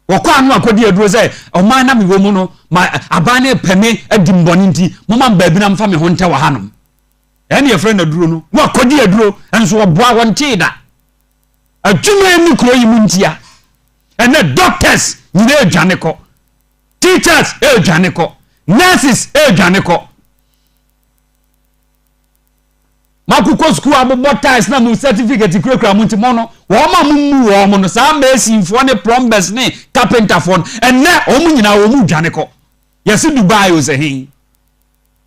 wokwa anu akodi aduro say oman na mewo mu no ma abane peme adimboni nti moma baabi na mfa me ho nte wa hanom ene ye friend aduro no wo akodi aduro enso oboa wonte da adwuma ni kro yi mu ntia ene doctors nyina adwane ko teachers adwane ko nurses adwane ko makuko school abobotais na mu certificate kurakura mu ntimo no wo ma mu wo mo no sa mesinfo ne plumbers ne carpenter fon enne o mu nyina wo mu dwane ko yesi Dubai o se hin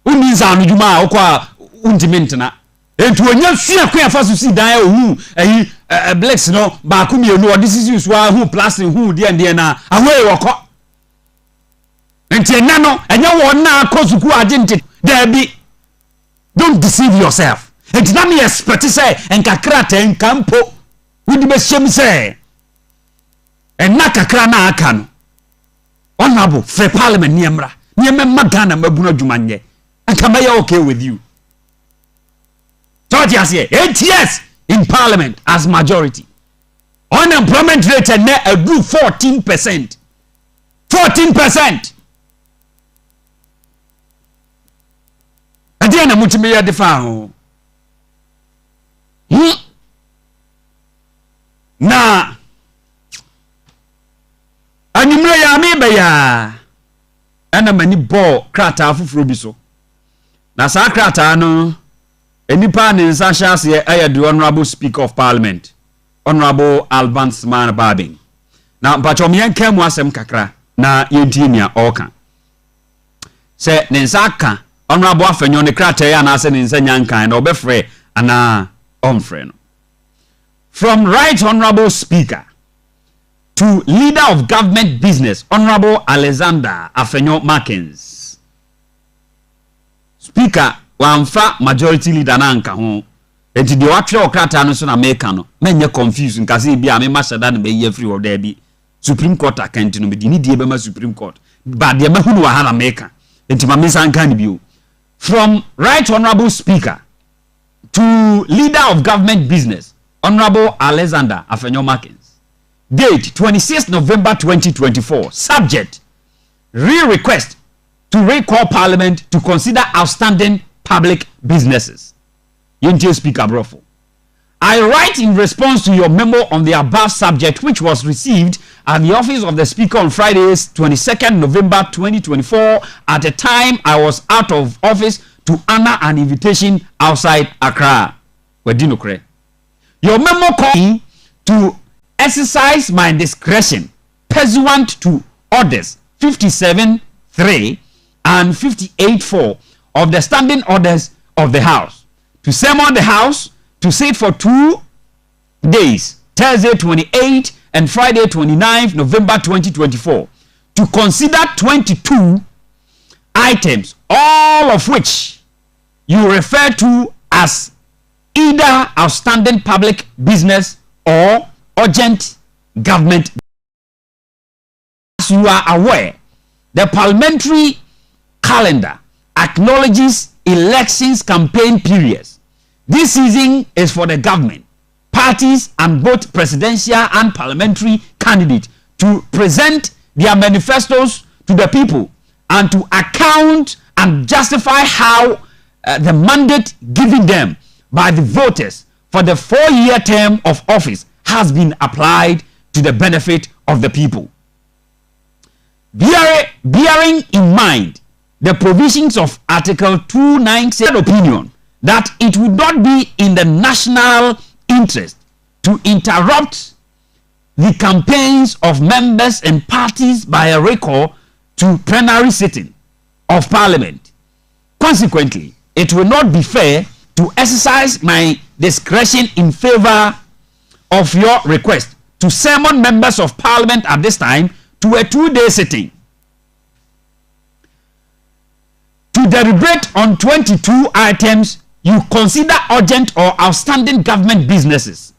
uni za no djuma okwa untimentna entu onya sua kwa fa so si dan ohu ayi blacks no ba ku mi onu odi sisi so hu plastic hu de na awe woko enti na no enya wo na akosuku agente there don't deceive yourself. And now me expect say enkakra te enkampo wudi be shem say en nakakra na aka no honorable for parliament niemra nieme magana mabuna dwumanye anka may okay with you so just here 8 years in parliament as majority unemployment rate na adu 14% ade na mutime ya defa ho na anyumre ya me be ya ana mani ball krata afufuro bi so na sa krata no enipa ne nsa hyase aye the honorable speaker of parliament honorable Alban Sman Babin na mpacho me yanka mu asem kakra na yentie nia oka se ne nsa ka honorable Afenyo ne krata ya na ase ne nsa nyankan na obefre ana friend. From Right Honorable Speaker to Leader of Government Business, Honorable Alexander Afenyo Markins. Speaker, wamfa majority leader na nka ho. Enti de watwe okrata no so na meka no. Menye confuse nkase bia me mashada na be ye free of there bi. Supreme Court account no be di ni die be ma Supreme Court. Ba de ma hunu wa ha na meka. Enti ma me san kan bi o. From Right Honorable Speaker to Leader of Government Business, Honorable Alexander Afenyo Markins. Date 26 November 2024. Subject: re-request to recall Parliament to consider outstanding public businesses. Yontie Speaker Brofo. I write in response to your memo on the above subject, which was received at the office of the Speaker on Friday, 22nd November 2024, at a time I was out of office to honor an invitation outside Accra. Your memo called me to exercise my discretion pursuant to orders 57.3 and 58.4 of the standing orders of the House, to summon the House to sit for 2 days, Thursday 28 and Friday 29th November 2024, to consider 22 items, all of which you refer to as either outstanding public business or urgent government. As you are aware, the parliamentary calendar acknowledges elections campaign periods. This season is for the government, parties, and both presidential and parliamentary candidates to present their manifestos to the people and to account and justify how the mandate given them by the voters for the 4-year term of office has been applied to the benefit of the people. Bearing in mind the provisions of Article 296, opinion that it would not be in the national interest to interrupt the campaigns of members and parties by a recall to plenary sitting of Parliament. Consequently, it will not be fair to exercise my discretion in favor of your request to summon members of Parliament at this time to a 2-day sitting to deliberate on 22 items you consider urgent or outstanding government businesses.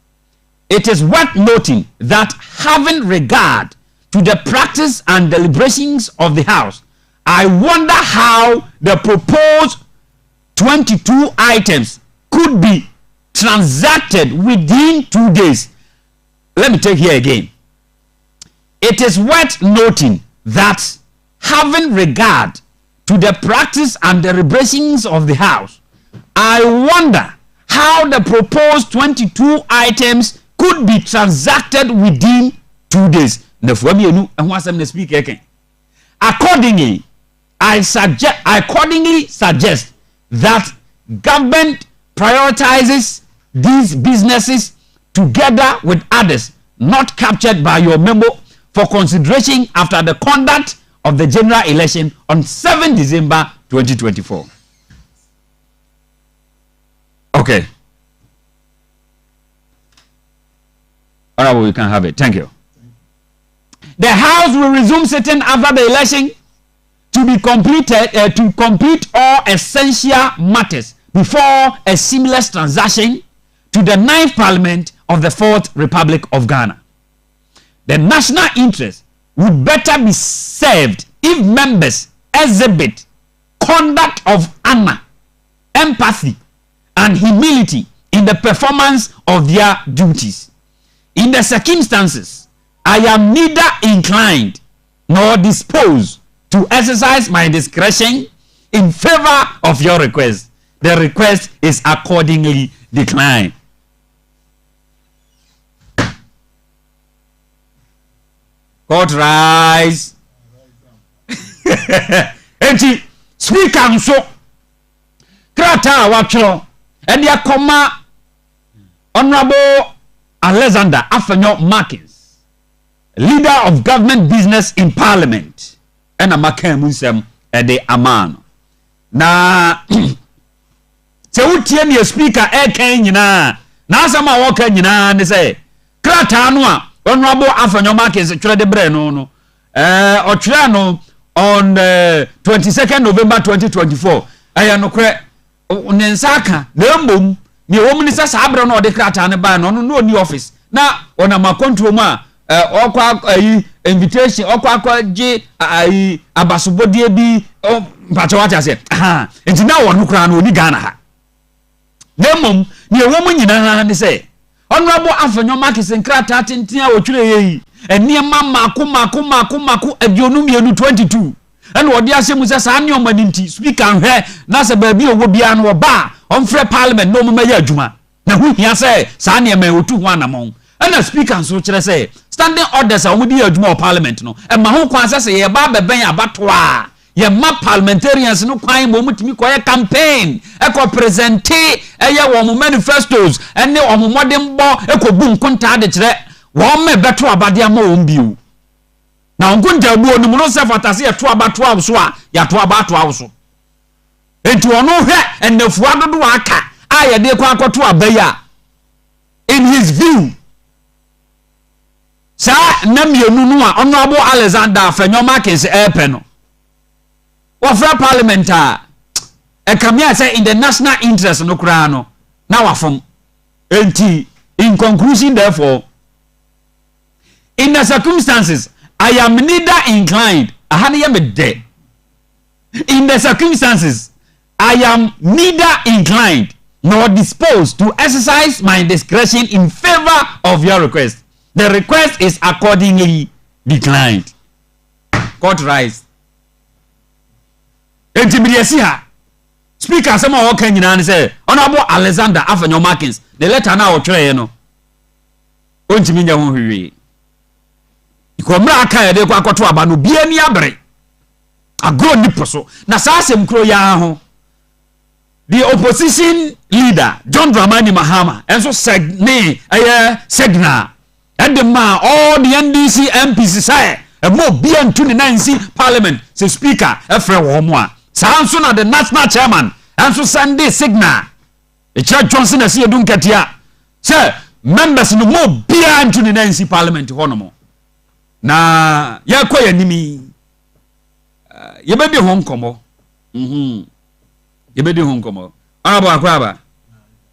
It is worth noting that, having regard to the practice and deliberations of the House, I wonder how the proposed 22 items could be transacted within 2 days. Let me take here again. It is worth noting that, having regard to the practice and deliberations of the House, I wonder how the proposed 22 items could be transacted within 2 days. Accordingly, I suggest that government prioritizes these businesses together with others not captured by your memo for consideration after the conduct of the general election on 7 December 2024. Okay. All right, well, we can have it. Thank you. The House will resume sitting after the election to be completed to complete all essential matters before a seamless transition to the 9th Parliament of the 4th Republic of Ghana. The national interest would better be served if members exhibit conduct of honor, empathy, and humility in the performance of their duties. In the circumstances, I am neither inclined nor disposed to exercise my discretion in favor of your request. The request is accordingly declined. Court rise. Enti speaker nso krata watcho and ya koma Honorable Alexander Afenyo Markins, leader of government business in Parliament, and a makamusem ede amano na se utie ne speaker eken nyina na asama woka nyina ne say krata no a Honorable Afenyo Markins twere de bre no otwere no on 22nd November 2024 aya no kre nensaka na mbom ni womni sasa abre no de krata ne ba no no ni office na ona makontrol mu a okwa invitation okwa je abasobodie bi mpacho wata se enti na wonu kra no ni Ghana ha na mbom ni womu nyina ne say Honorable Afenyo Markins krata tintin a otwere yi eniema mako abionu mienu 22 ene odi asemu se sa ne omani nti speaker hwe na se ba bi owo bia no ba on frɛ Parliament no mama ya adwuma na hu hia say saa ne ma otu ho anamon ana speaker so kire say standing orders a omudi adwuma parliament no e ma ho kwan say ye ba beben abato a ye ma parliamentarians no kwan bo mutimi koye campaign e ko present e ye wo manifestos ene o modem bo e ko bu nkonta de kire wo me beto abade ama wo biu na nkonta bu onu no se fatase ye to abato a so a ya to abato a so enti ono hwe enefuwa dodo aka a ye de kwa akoto abaya in his view sa na mienu no a honorable Alexander Afenyo Kings epe no wafra parliament a ekamia say in the national interest no kura no na wafom enti in conclusion therefore in the circumstances I am neither inclined in the circumstances I am neither inclined nor disposed to exercise my discretion in favor of your request. The request is accordingly declined. Court rise. Entibidiasia. Speaker some of Kenyan say, Honorable Alexander Afenyo Kings. The letter now try no. Ontiminya ho hwi. Ikomra aka ye de kwa akoto aba no bia ni abre. Agro nipo so. Na saa asem kro ya ho. The opposition leader John Dramani Mahama and so signal and the man all the NDC MPs say a more beyond 29C parliament say speaker Efre Womwa Sanso na the national chairman and so Sunday signal the Church Johnson as you don't get here say members no more beyond 29C parliament honomo na ya kwa ya nimi ye be home komo yebedi honkomo aba akwaba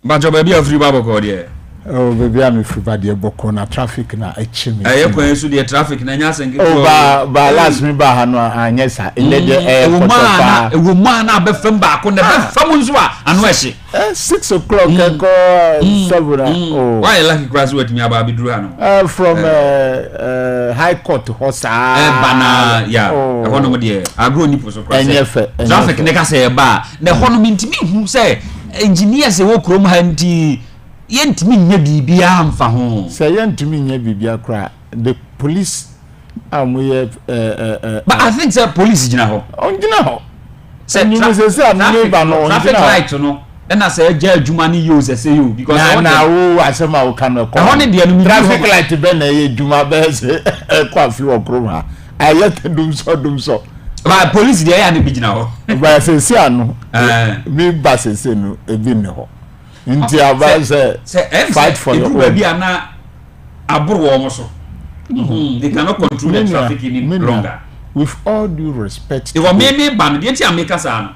bajo baby afri babo ko de oh baby am free bade boko na traffic na echimi kwan su de traffic na nya sengi oh ba last me ba ha no anyesa ene de ewo ma na abefam ba ko na befam nso a ano ehye 6 o'clock ko 7 oh why lucky cross with me aba biduru ha no from high court hosa bana ya hono mo de agro nipo so cross traffic ne ka se ba na hono mintimi hu se engineers e wo krom ha nti yentimi nya bibia amfa ho se yentimi nya bibia kra the police amoye but I think the police gina ho ongina ho se ni se ameba no traffic light no na say ja adwuma ni use say you because na wo asema wo kan ko ho ne de no traffic light be na ye adwuma be se kwa fi wo krom ha ayet dum so ba police de ya na bi gina ho ba se anu mi ba se no ebi ne ho nti aba se fight for your own bia na aburu wo so they cannot control the traffic any longer with all due respect if me ban de ti ameka sa no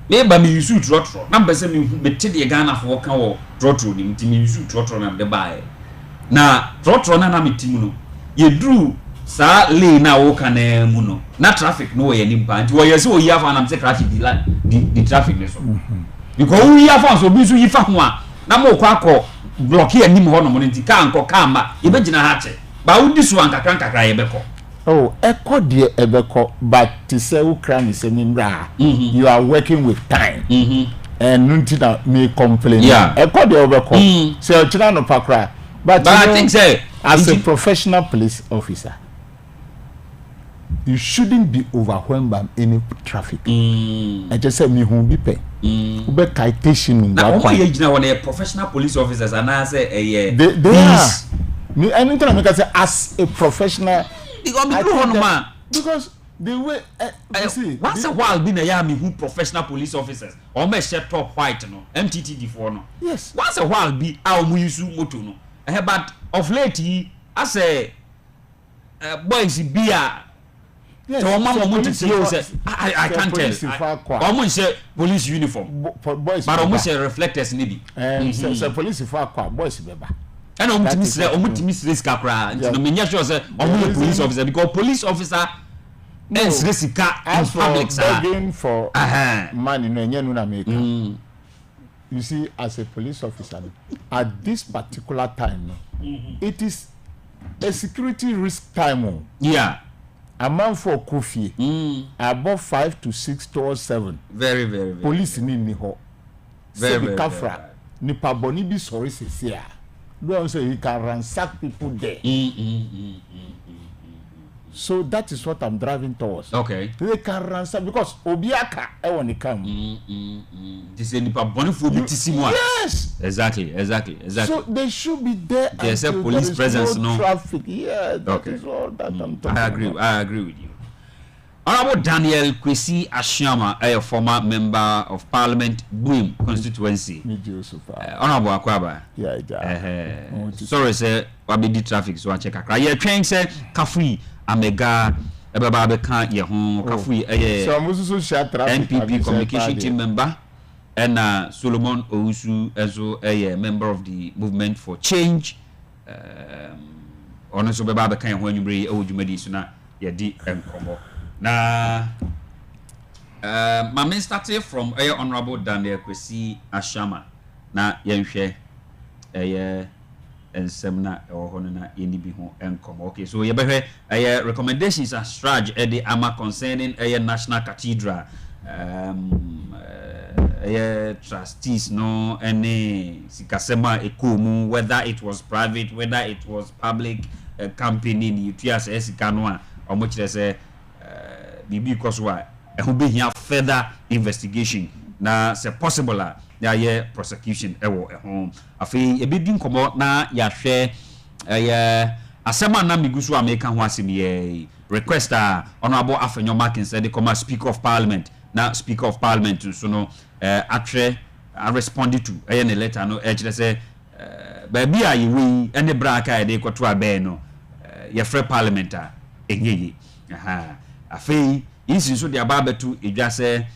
me ba me use trotro na be se me te de Ghana fo ka wo trotro ni nti me use trotro na de bae na trotro na me timu no ye dru sa lane na wo ka na mu no na traffic no ye ni mpa nti wo ye se wo yi afa na me se traffic di traffic ne so because we have fans obi so yifa ho a na mo kwa akọ block here nim ho no mo nti ka anko ka ma ye be gina ha che ba wudi so ankakra ye beko oh eko de ebeko but to say Ukraine is mra you are working with time and nunti na me complain eko de ebeko say o chira no pakra but I think say as a professional police officer you shouldn't be overwhelmed by any traffic I just say me hu bi pe ube citation ngwa kwa ye gina wona professional police officers and I say they are me anything I say as a professional because the way you see once a while be na ya me who professional police officers or me shirt top white no MTTD for no yes once a while be how mu use moto no but of late I say boys be yes, so mama want to say I can't tell almost say police uniform boys but almost say reflectors maybe so police for aqua boys beba and omutimi risk akra no me sure say police officer because police officer is risk as public begging for money no enye no na make you see as a police officer at this particular time it is a security risk time a man for coffee above 5 to 6 to 7 very police ni ho very kafra nipa boni bi sorry sesia don't say you can ransack people there. So that is what I'm driving towards. Okay. They can ransack because obiaka when they come. This is nipa boni for bitisimu. Yes. Exactly. So they should be there. There's a police presence, no traffic. Yeah, that is all that I'm talking about. I agree with you. Honorable Daniel Kwesi Ashiama, a former member of Parliament, Boom constituency. Honorable Akwaba. Yeah. Sorry, sir. Wabidi traffic, so I check. Yeah, train say Kafui Amega. Ebaba beka ye ho Kafui so amususu share traffic. NPP communication team member and Solomon Owusu also a member of the Movement for Change. Honestly, beba beka ye ho anwumre e wodwumadi so na ye di enkomo. Na my started from Honorable Daniel Kwesi Ashama na yenhwe ensem hono na yeni bi ho enkom. Okay, so ye behwe recommendations and strategy the ama concerning National Cathedral trustees no any sikasema ekomu, whether it was private, whether it was public company ni tuas esika no a omochire say bibi koswa ehun be hia further investigation na se possible ya ye prosecution ewo ehun afi ebedi nkomo na ya hwe asema na migusu ameka ho asem ye request honorable Afenyo Markin said the comma speaker of parliament na speaker of parliament so no atre responded to na letter no kire say baby a yewi ene braka e de kwoto abe no ye free parliament enyeye afei insin so dia ba betu edwa say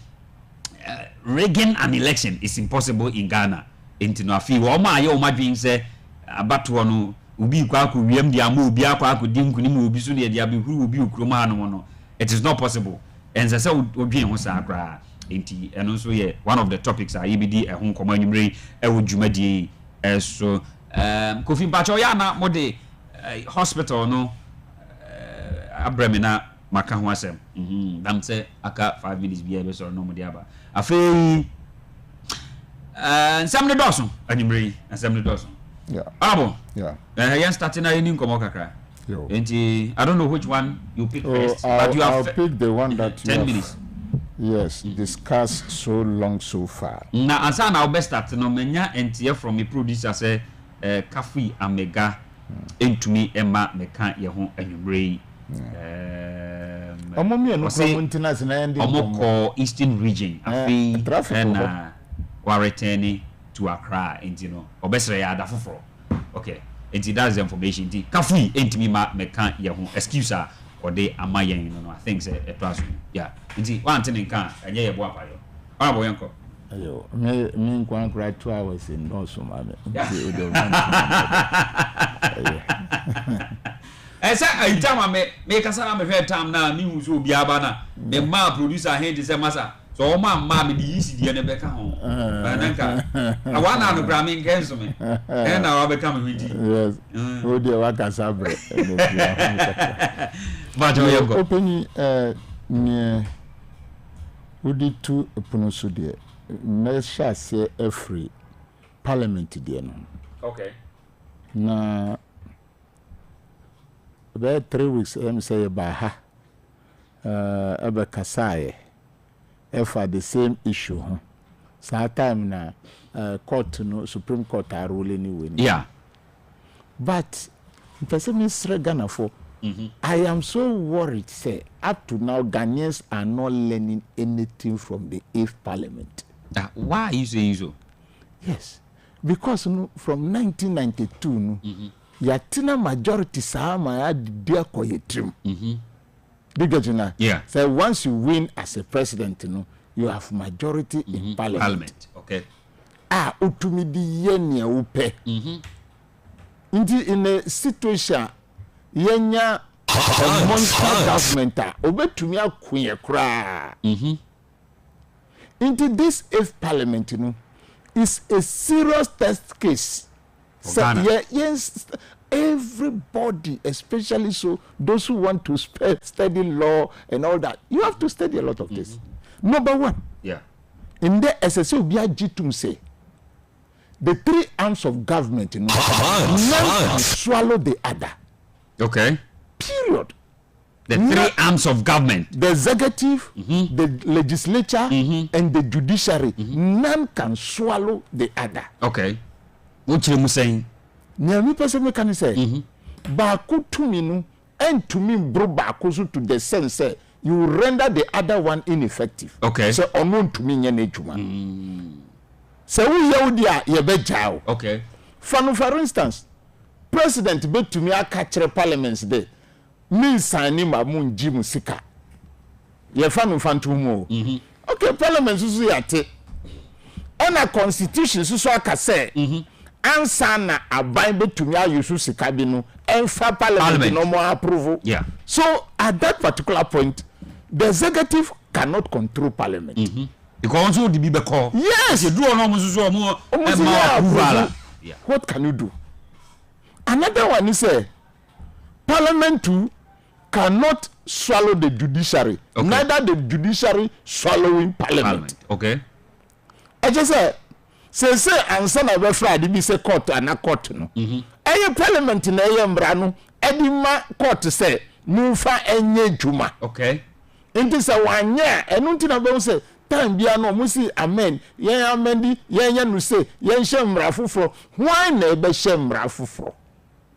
rigging an election is impossible in Ghana. Intino afi wo ma aye o madwin say abato no ubi kwa ko wiem dia ma obi akwa akodi nkuni obi so ne dia behuru obi okroma hanom no, it is not possible. And say odwen ho sa akra enti eno so ye one of the topics are EBD ehun komo anwumre e wo dwumadie so Kofi Bacho ya na mode hospital no abremina maka ho asem dam say aka 5 minutes bia be so no mode aba afei nsam doson anwumre nsam doson abo yan starting na yeni nkomo kakra enti I don't know which one you pick first, but I'll pick the one that 10 minutes. Yes, discussed so long so far. Na asa na we start no menya entie from me producer say Kafui Amega entumi ema meka ye ho anwumre omomi no komuntina se na end omoko eastern region afi na wa returning to Accra enti no obesere ya da foforo. Okay, enti that's the information enti Kafui entumi ma meka ye ho excuse or they amayen no I think say it was yeah enti one thing nkan enye ye bo apayo abo yanko ayo me nkwan kra 2 hours in no so ma me enti odo esa aitama me kasara me fair time na mi hu so obi aba na me ma producer hand say masa so o ma me di yisi die ne beka ho ba nanka awana no bra me ngenso me na wa beka me hudi yes o dia wa kasabre Bajo yego openi ne udi tu epuno so de me sha se every parliament de no okay na about 3 weeks say ba ha ebe kasaye for the same issue so time na court no Supreme Court are ruling anyway yeah but person Mr. Ghana for I am so worried say up to now Ghanaians are not learning anything from the 8th parliament. Why you say so? Yes, because from 1992 yatina majority sama ya dia ko yetrim because yeah, so once you win as a president you have majority in parliament. Okay, utumi di yenia upe in a situation yenya a monster government obetumi akunye kra into this 8th parliament is a serious test case. So yes, everybody, especially so those who want to study law and all that, you have to study a lot of this. Number one, yeah, in the SSO biya jitum say the three arms of government, none can swallow the other. Okay. Period. The three arms of government. The executive, the legislature, and the judiciary. None can swallow the other. Okay. What you saying? Nyami person can say, Baku to me no, and to me bro baku to the sense you render the other one ineffective. Okay. So unknown to me nyane juma. So we yaudia yebe jao. Okay. For instance, president bet to me a catch parliaments day. Me signing my moon Jim Sika. Ye fantu mo. Okay, parliament susu yate. On a constitution susu akase. Ansa na aban betumi ayusu sika bi no enfa parliament no more approval. Yeah. So at that particular point, the executive cannot control parliament. Because also the be call. Yes. You do no mususu mo approval. Yeah. What can you do? Another one is parliament too cannot swallow the judiciary. Okay. Neither the judiciary swallowing parliament. Okay. I just say answer na be Friday be say court and a court no. Any parliament na ye mbra no edima court say mufa enye juma. Okay. Inti say wanya enu nti na be say time bia no musi amen yen amendi yen no say yen hye mbra foforo why na be hye mbra foforo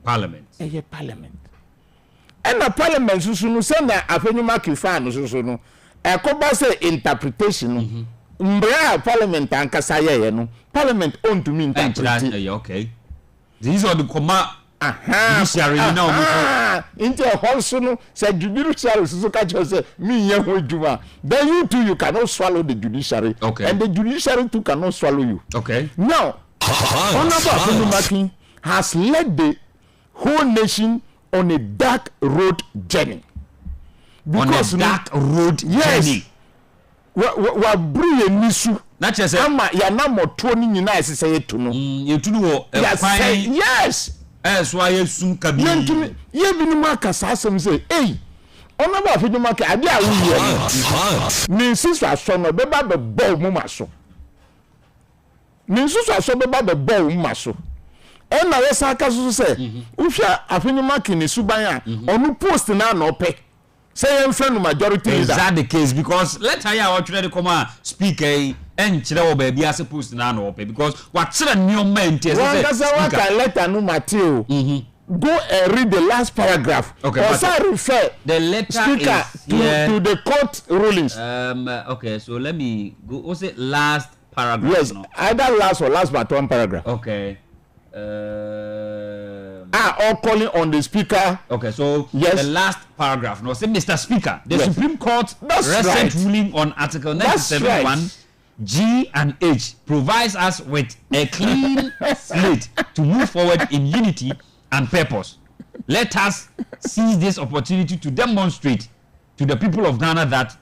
parliament. Eye parliament. And the parliament susu no say na afenuma kifa no susu no ekoba say interpretation no. Mbra parliament ankasa ye no parliament own to me interpret. Okay. These are the command judiciary now into a also no say judiciary so catch say me here ho juma. Then you too you cannot swallow the judiciary. Okay. And the judiciary too cannot swallow you. Okay. Now Honorable Afenumaki has led the whole nation on a dark road journey. Because on a dark road journey. Wa bru nisu na chese ama ya na moto ni nyina esese yetu no yetu wo kwan yes so ayesun kabi ye bi ni maka sasem say eh ona ba fi ni maka ade a wuye ni sisu aso no be ba be ball mu maso ni sisu aso be ba be ball mu maso e na we saka so say uhwa afini maka ni suban a onu post na na ope. Say I'm friend majority is that the case? Because let's say I want to come speak and chile baby as supposed to now because what's the new man test letter no Matthew go and read the last paragraph. Okay, also refer the letter speaker to the court rulings. Okay, so let me go. What's it last paragraph? Yes, either last or last but one paragraph. Okay. All calling on the speaker. Okay, so yes. The last paragraph. No, say Mr. Speaker, the Supreme Court recent ruling on Article 97(1) G and H provides us with a clean slate to move forward in unity and purpose. Let us seize this opportunity to demonstrate to the people of Ghana that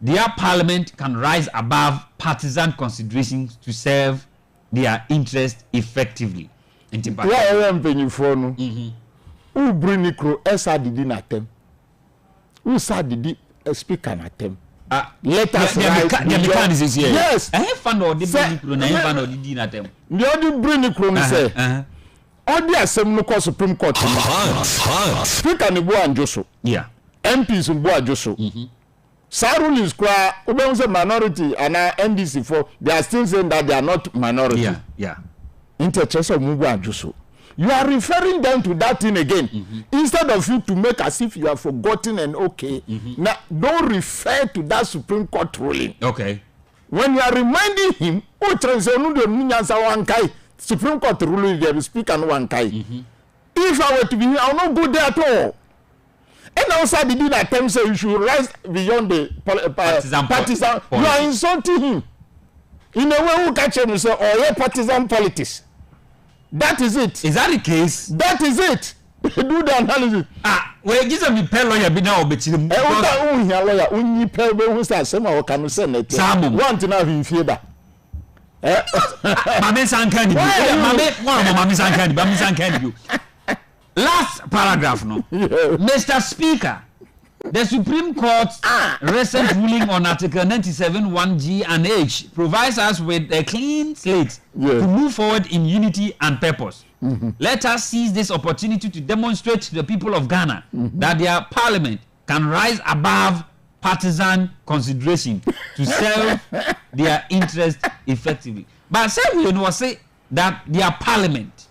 their parliament can rise above partisan considerations to serve their interest effectively. Why am penny for no? Who bring Nikro esa didi na tem? Who sa didi speaker na tem? Let us rise. Yes. I have found all the bring Nikro na have found didi na tem. The only bring Nikro say. All the assembly no call Supreme Court. Speaker ni bo anjoso. Yeah. MPs bo anjoso. Sarul is kwa ube minority and NDC for they are still saying that they are not minority. Yeah. Yeah. You are referring them to that thing again instead of you to make as if you have forgotten and okay. Now don't refer to that Supreme Court ruling. Okay. When you are reminding him, Supreme Court ruling the speaker no one kai. If I were to be here, I will not go there at all. And outside the dinner attempt say you should rise beyond the partisan. You are insulting him. In a way, who catch him and say, oh, yeah, partisan politics. That is it. Is that the case? That is it. Do the analysis. Well, give me pay lawyer be now, but you lawyer, only pay who says, some of can send it. Some want to know in fear. Mammy Sankandy. Mammy Sankandy. Last paragraph, no. Mr. Speaker, The Supreme Court's recent ruling on Article 97 1G and H provides us with a clean slate to move forward in unity and purpose. Let us seize this opportunity to demonstrate to the people of Ghana that their parliament can rise above partisan consideration to serve their interest effectively. But say we know say that their parliament,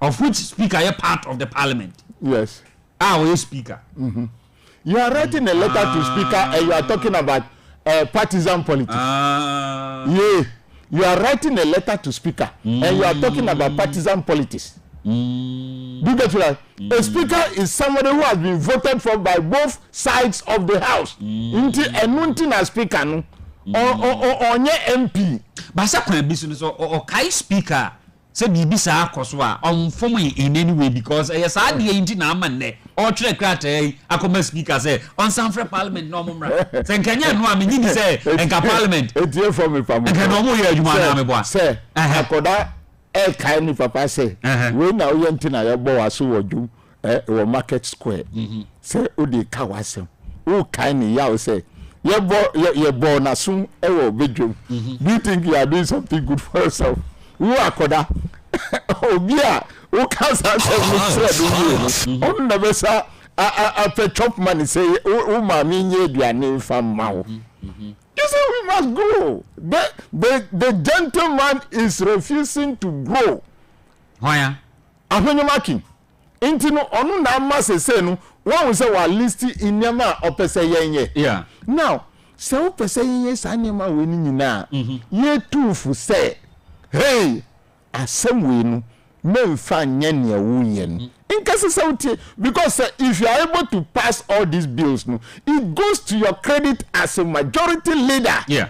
of which speaker is part of the parliament. Yes. Our speaker. You are writing a letter to speaker and you are talking about partisan politics. Yeah. You are writing a letter to speaker and you are talking about partisan politics. Do you get right? A speaker is somebody who has been voted for by both sides of the house. Until a speaker no or MP. But second business or kai speaker say bibi sa akoso a onfom in any way because yes I dey inti na amane or tire krata akoma speaker say on sanfre parliament no momra say nkanya no amenyi say enka parliament etie for me fam enka no mo ye adwuma na me boa say akoda e kai ni papa say we na o yenti na ye bo waso wodwum wo market square say o dey ka wasem o kai ni ya o say ye bo na sun e wo bedwum. Do you think you are doing something good for yourself? Who akoda obia who can say no on never say a chop money say o mami nye aduane fam ma wo. You say we must grow. The gentleman is refusing to grow. Why? Ahonyomaki inti no onu na ma say no one will say wa list in nyama opese yenye. Yeah. Now say opese yenye sa nyama we ni nyina ye tufu say hey, asem we no memfa nyane awuye no. In case sauti because if you are able to pass all these bills no, it goes to your credit as a majority leader. Yeah.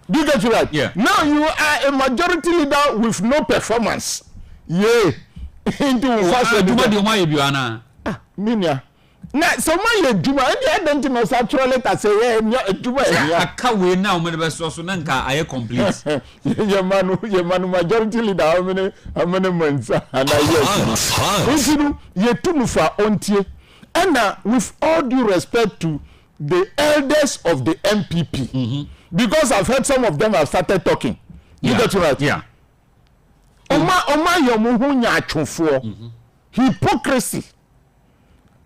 Do you get it right? Yeah. Now you are a majority leader with no performance. Yeah. Into first minia. Na so man ye djuma e dey no actually ta say e djuma e ya aka we na o me be so na nka aye complete. Ye manu majority leader how many months and yes. Intinu ye tunu fa ontie. And with all due respect to the elders of the MPP, because I've heard some of them have started talking. You get it right? Yeah. Oma yomuhu nya atwofo. Hypocrisy.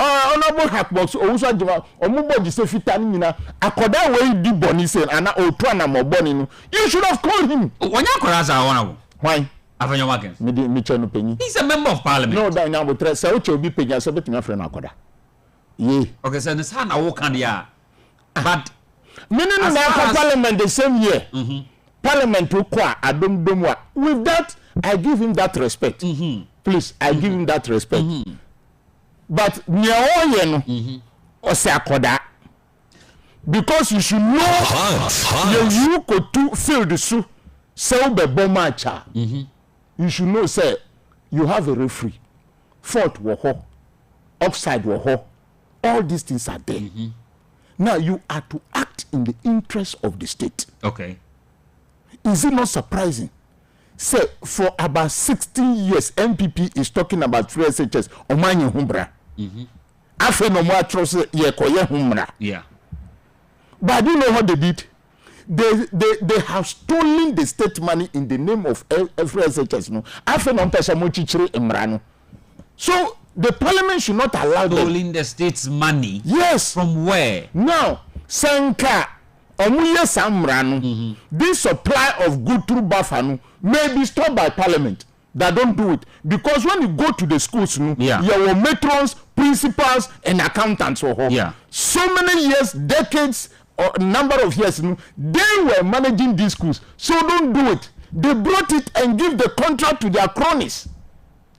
Honorable Hackbox owusu adjuma omuboji se fitani nyina akoda we di boni say ana otu ana moboni no you should have called him. Wonya koraza wona. Why? Avanya wagen. Me chenu penyi. He's a member of parliament. No, that nyambo tre say uche obi penya so betumi afre na akoda. Ye. Okay, so this hand wo kan ya. But meaning na parliament the same year. Parliament to kwa adomdomwa. With that I give him that respect. Please, I give him that respect. But nyaoye no ose akoda because you should know you could to feel the su say be matcha. You should know say you have a referee, fault wo ho, offside wo ho, all these things are there. Now you are to act in the interest of the state. Okay. Is it not surprising? Say for about 16 years MPP is talking about free SHS omanye humbra. After no more trust ye koye humra. Yeah. But do you know what they did? They have stolen the state money in the name of FSHS. No. After no person mochichiri imrano. So the parliament should not allow them. Stolen the state's money. Yes. From where? Now, Sanka omuye samrano. This supply of good through Bafano may be stopped by parliament. That don't do it because when you go to the schools, you have matrons, principals, and accountants. So many years, decades, or number of years, they were managing these schools. So don't do it. They brought it and give the contract to their cronies.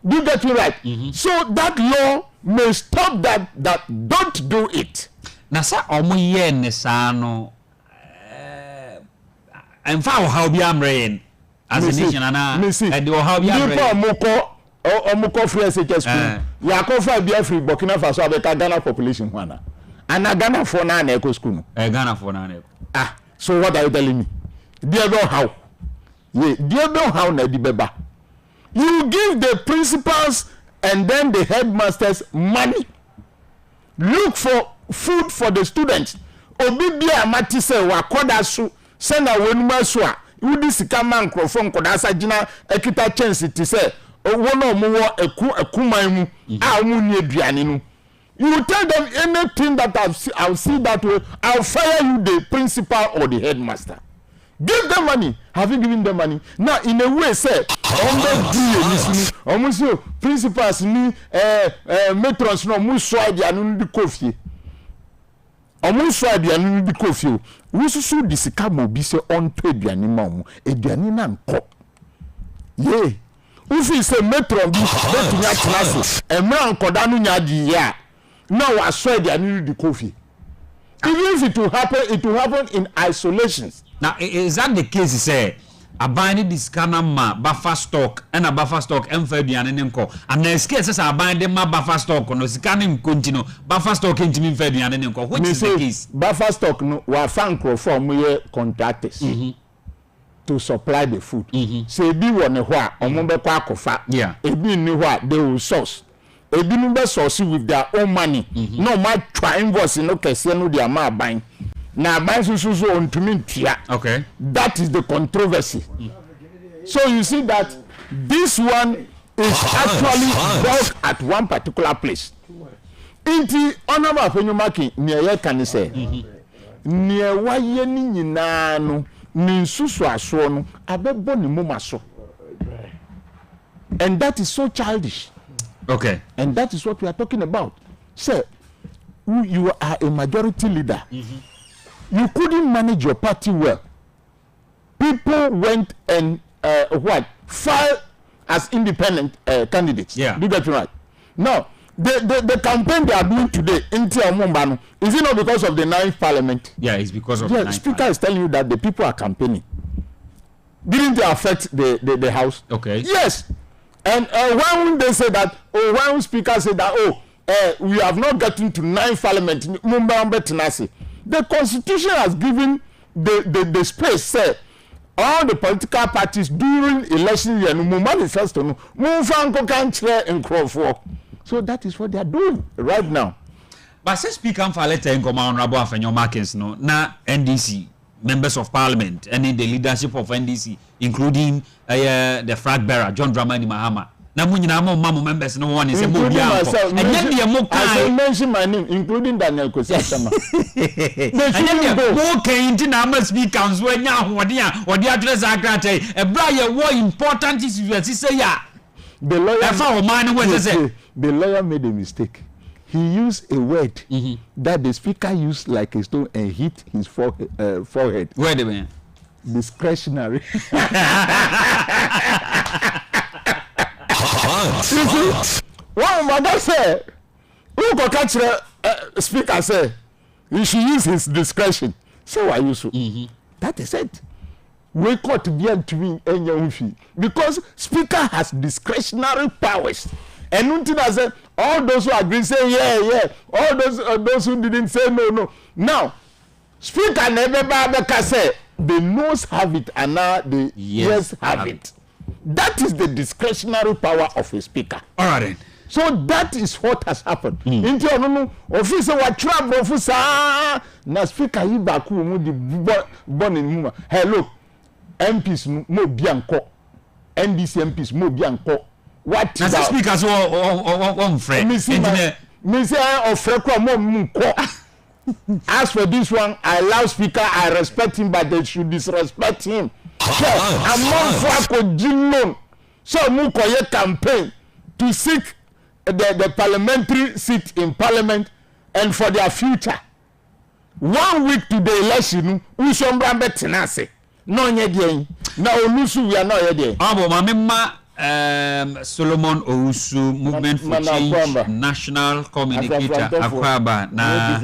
Do you get me right? So that law may stop that. Don't do it. Nasa omuye nesano. I'm far how be amrain. As a nation, and the Ohio Omoko free SHS school. Ya ko fa be free Burkina Faso abeka Ghana population wana. And Ghana for na eco school. Ghana for na eco. So what are you telling me? Dear how? Yeah, dear how na di beba. You give the principals and then the headmasters money. Look for food for the students. Obi bia mati say wakoda so say na wenuma so a wudi sika man krofon koda sa gina ekita chance ti say wo na omo wo akuman mu a omo ni aduane no. You tell them anything that I'll see that way, I'll fire you, the principal or the headmaster. Give them money. Have you given them money? Now, in a way, say, almost principals ni matrons no muswa di anu di kofi. Omuswa di anu di kofi. Wususu di sika mo bi se on to aduane ma mo. Aduane na nko. Ye. Ufi se metron bi betumi atena so. Emra nkoda no nya di ya. No, I swear they are needing the coffee. Even if it will happen in isolations. Now, is that the case? Say, I buy this kind ma buffer stock and a buffer stock and Ferdian and Co. And the case I buy them ma buffer stock no scanning continue buffer stock into me Ferdian and Co. Which is the case? Buffer stock no we thank from we contractors to supply the food. Say be one a while, omombe kwa kofa. Yeah. Ebi ni what they will source. Ebi no be source with their own money. No ma try invoice no kese no dia ma ban. Na ban so ontumi ntia. Okay. That is the controversy. So you see that this one is actually bought at one particular place. Inti honorable Afenyumaki niye kan say. Niye waye ni nyina no ni nsusu aso no abebo ni moma so. And that is so childish. Okay. And that is what we are talking about. Sir, you are a majority leader. You couldn't manage your party well. People went and filed as independent candidates. Yeah. Do you get it right? Now, the campaign they are doing today in Tiamumbano, is it not because of the 9th parliament? Yeah, it's because of the 9th The speaker is telling you that the people are campaigning. Didn't they affect the house? Okay. Yes. And when they say that, when speaker said that, we have not gotten to 9th parliament, the constitution has given the space, say, all the political parties during election year, manifesto, so that is what they are doing right now. But say speaker for letter in command Honorable Afenyumakins no na NDC members of parliament and in the leadership of NDC, including the flag bearer John Dramani Mahama. Na munyina mo mamo members no one is a mo bia ko. Enye de mo kan. I mention my name, including Daniel Kosi Asama. Enye de mo kan ti na ma speaker so anya ahode a ode address agrate e bra ye wo important issues say ya. The lawyer say the lawyer made a mistake. He used a word that the speaker used like a stone and hit his forehead. Wait a minute. Discretionary. One mother said, who go catch the speaker say, he should use his discretion. So why you so? That is it. We got to be to me because speaker has discretionary powers. And until I said, all those who agree say yeah. All those who didn't say no. Now, speaker never say the no's have it and now the yes have it. That is the discretionary power of a speaker. All right then. So that is what has happened. Into no officer what trouble officer na speaker yi ba ku mu di born in muma. Hello. MPs mo bianko. NDC MPs mo bianko. What na the speakers one friend. Me say ofre kwa mo nko. As for this one, I allow speaker, I respect him, but they should disrespect him. So, among Fako Jimon, so Mukoye campaign to seek the parliamentary seat in parliament and for their future. 1 week to the election, we shall be tenase. No, yet, no, Lusu, we are not yet. Abo, Mamma. Solomon Owusu Movement for Change National Communicator Akwaba na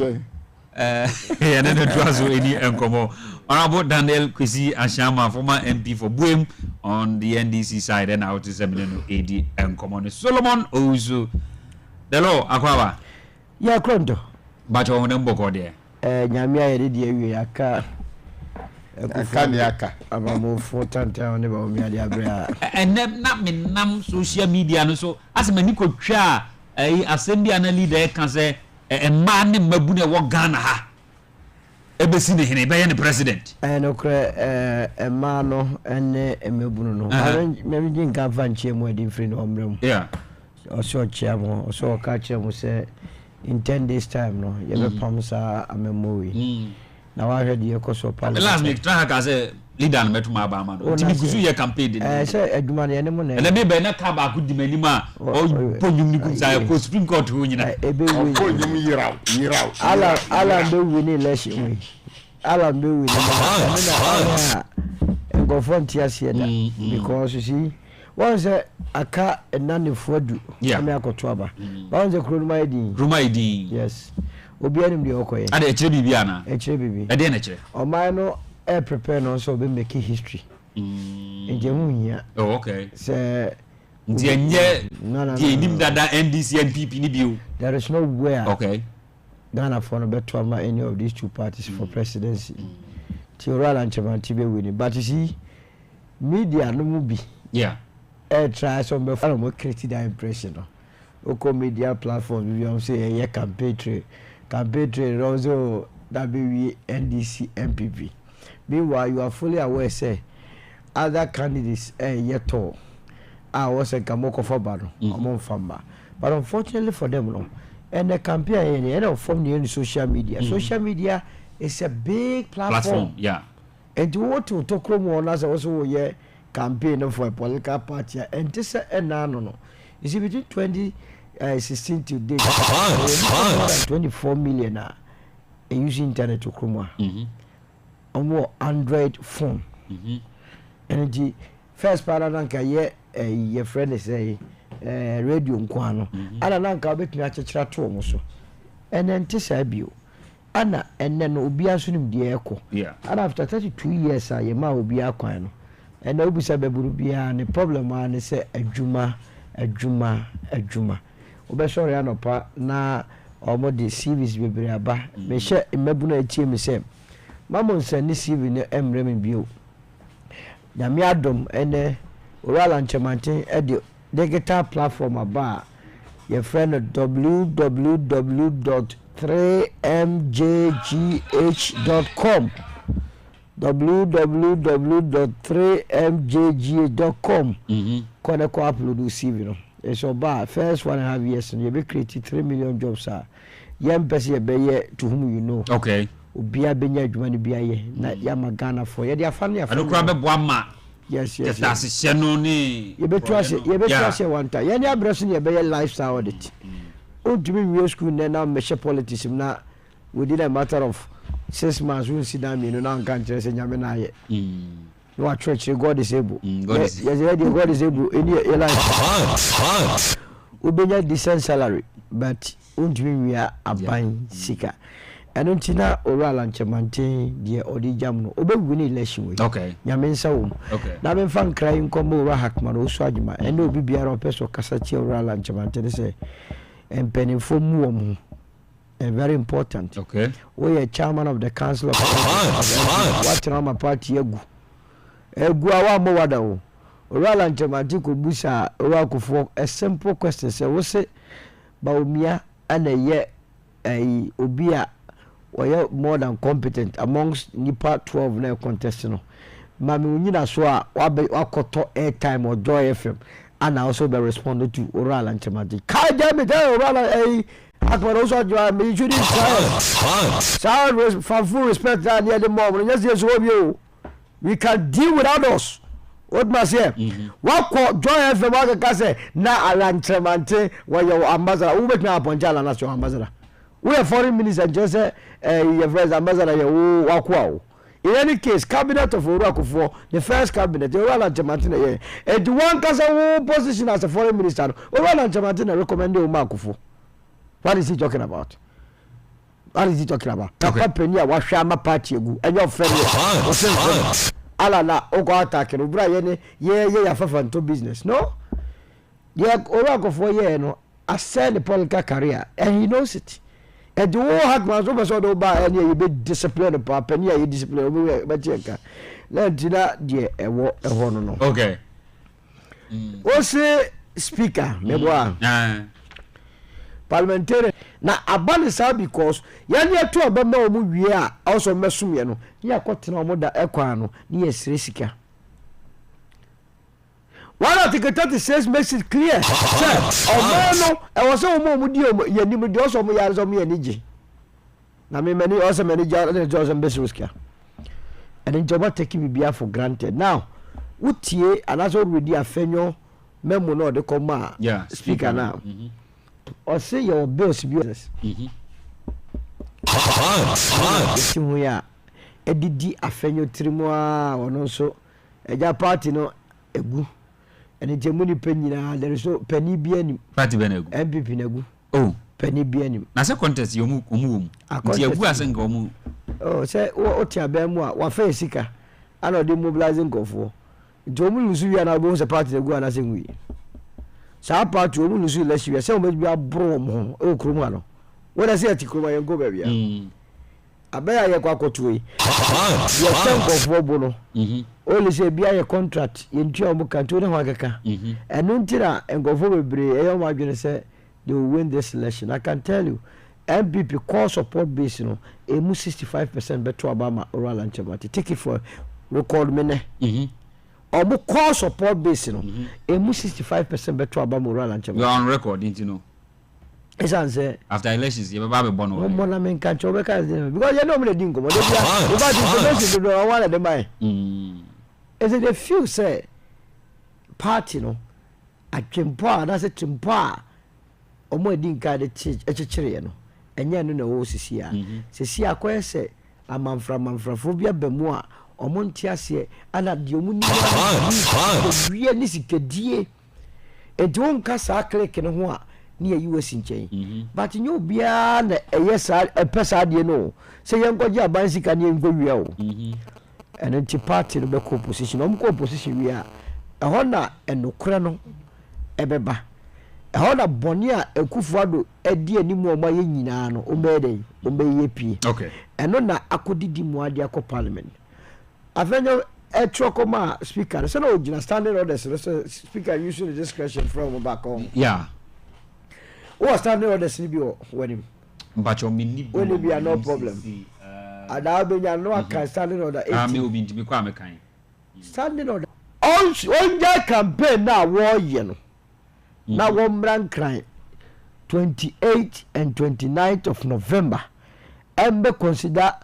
yanene tuazo eni enkomo. Honorable Daniel Kwesi Ashama, former MP for Buem on the NDC side, and out is Seminole AD enkomo. Solomon Owusu the law Akwaba ya krondo bacho onembo ko de nyamia yede de awie aka aka abamo fotanta ne ba o mi ade abra enem na menam social media no so as mani ko twa asem bia na leader kan say man ne mabune wo Ghana ha ebesi ne hene be ye ne president no kra man no ene mabunu no me jin ka fa nche mu edi free no omrem yeah also chiamo also ka chiamo say in 10 days time no ye be pam sa amemowi na wa hwe de ekoso pale last week try ka say leader no metuma aba ma no timi kusu ye campaign de say aduma ne mo na na me be na ka ba ku di mani ma o ponyum ni ku sa ko supreme court ho nyina ebe we ponyum yiraw ala be we ni election we ala be we na go frontier here na because you see once aka enane fodu ame akoto aba once kroma idin yes obi anim de okoye ade echire bibia na echire bibi ade na echire o man no prepare no so be make history enje hunya oh okay say nti enye die nim dada NDC NPP ni bio there is no where okay Ghana for no better any of these two parties for presidency Theoral and Chamanti be winning but you see media no mu bi try some be follow mo create that impression no oko media platform you say campaign trail also that be NDC MPP meanwhile you are fully aware say other candidates yet all I was a kamoko for bano among famba but unfortunately for them no and the campaign any form the social media is a big platform yeah and what to talk on as also campaign for a political party and this no you see between 2016 to date 24 million using internet to Kroma on more Android phone and the first part nanka your friend is a radio nkwano ana nanka obetumi achechira to omo so and then tisa bio ana enne obi asunum de eko and after 32 years ye ma obi akwan no and obi say beburu bia ne problem an say adwuma obe sorry anopa na omo de service bebere aba me hye mabu na atie me say mamon sani CV ne emre me bio na me adom ene oral Chamantin e de digital platform aba your friend www.3mjgh.com www.3mjgh.com kone ko upload CV no it's about first 1.5 years and you be create 3 million jobs yam pese ye be to whom you know okay obia benya adwuma ne bia ye na ya magana for ye dia fa ne ya ado kra be boa ma yes that's no ni ye be trust one time ye ne abraso ne be lifestyle audit o dumi we school ne na me she politics na within a matter of 6 months we sit down me no na kan kire se nyame na ye no a church God is able yes God is able in your life we benya decent salary but undumi we are aban sika eno ntina oral Chamantin de odi jam no obewuni election we okay nyame nsa wo na me fan krai nkomo ora hakman o so adwuma eno obi biara opeso kasa chi oral Chamantin say empenifo mu wo mu very important okay we are chairman of the council of what na my party egu awa mo wada wo oral Chamantin ko busa oral kofo a simple question say wo say ba omia ana ye obi a or more than competent amongst nipa 12 na contest no mami unyina so a wakoto airtime or Joy FM and also be responded to oral Chamantin ka jam it oral akwa also joy me you shouldn't sound for full respect that near the moment yes we can deal without us what must say what Joy FM wa say na Chamantin wa your ambassador who make na ponjala na your ambassador we are foreign minister just say your friends ambassador you wakwa in any case cabinet of Orakufo the first cabinet Oral Chamantin and the one kasa position as a foreign minister Oral Chamantin recommend Omakufo what is he talking about company wa hwa party egu and your friend ala na ogo attack no bra ye ya fafanto business no yeah Orakufo ye no ascend the political career and he knows it. And the whole Hackman so much do buy any you be disciplined papa any you discipline we be check let that there e no okay o say speaker me boa parliamentarian na abane saa because yani ato obema omu wie a also mesum ye no ya kwotena omu da ekwan no ne yesire sika. One article 36 makes it clear say omano e was omu di yanim di also omu yare so mu yanigi na me many also manager and just ambassador sika and in job take bibia for granted. Now utie anaso ready afenyo memo no de come speaker now or say your bills business timu ya edidi afenyo trimu a ono so eja party no egu ene jemuni penyina there is no penny bi anim party be na egu MPP na egu oh penny bi anim na say contest yomu nti egu asenga omu oh say o tia be mu a wa fa sika ana de mobilizing gofo jomu lusu wi na bo se party egu ana sengwi sa party omu lusu election wi se o mebi abro mo o krom ano wona se ati krom ayen go ba bia abaya ye kwa kotuwe ye sen gofo bo no only say bia ye contract ye ntua omu kanto ne ho akeka enu ntira engofo bebre e yo madwene se they will win this election. I can tell you MPP core support base no emu 65% better Obama oral and Chebati take it for record mene omu core support base no emu 65% better Obama oral and Chebati. You are on record, didn't you know? Esan say after elections you baba be born over. Mo na men kan chobe ka because you know me dey dingo mo dey bia because information do no one dey buy. Is it a few say party no atwempo a that's a twempo a omo edin ka de echechire no enye no na wo sisi a sisi akoye se amanfrafo bia bemu a omo ntiase ana de omu ni wie ni sikedie edwon ka sa click no ho a ni US nchen but nyo bia na eyesa epesa de no se yenkoje abansika ni enkowie o ene nti party no be opposition omo ko opposition wi a ehọ na enokra no ebeba ehona bonia ekufuado edi animu oma ye nyina no ombede ombeye pie okay eno na akodidi mu ade akọ parliament afenyo etrokoma speaker so no gina standing orders so speaker usually discretion from back home yeah o standing orders ni bi o wenim mbacho minni we be no problem ada abenya no aka standing order 80 me obi ntimi kwa mekan standing order on campaign na wo ye no na womran cry 28 and 29th of November and consider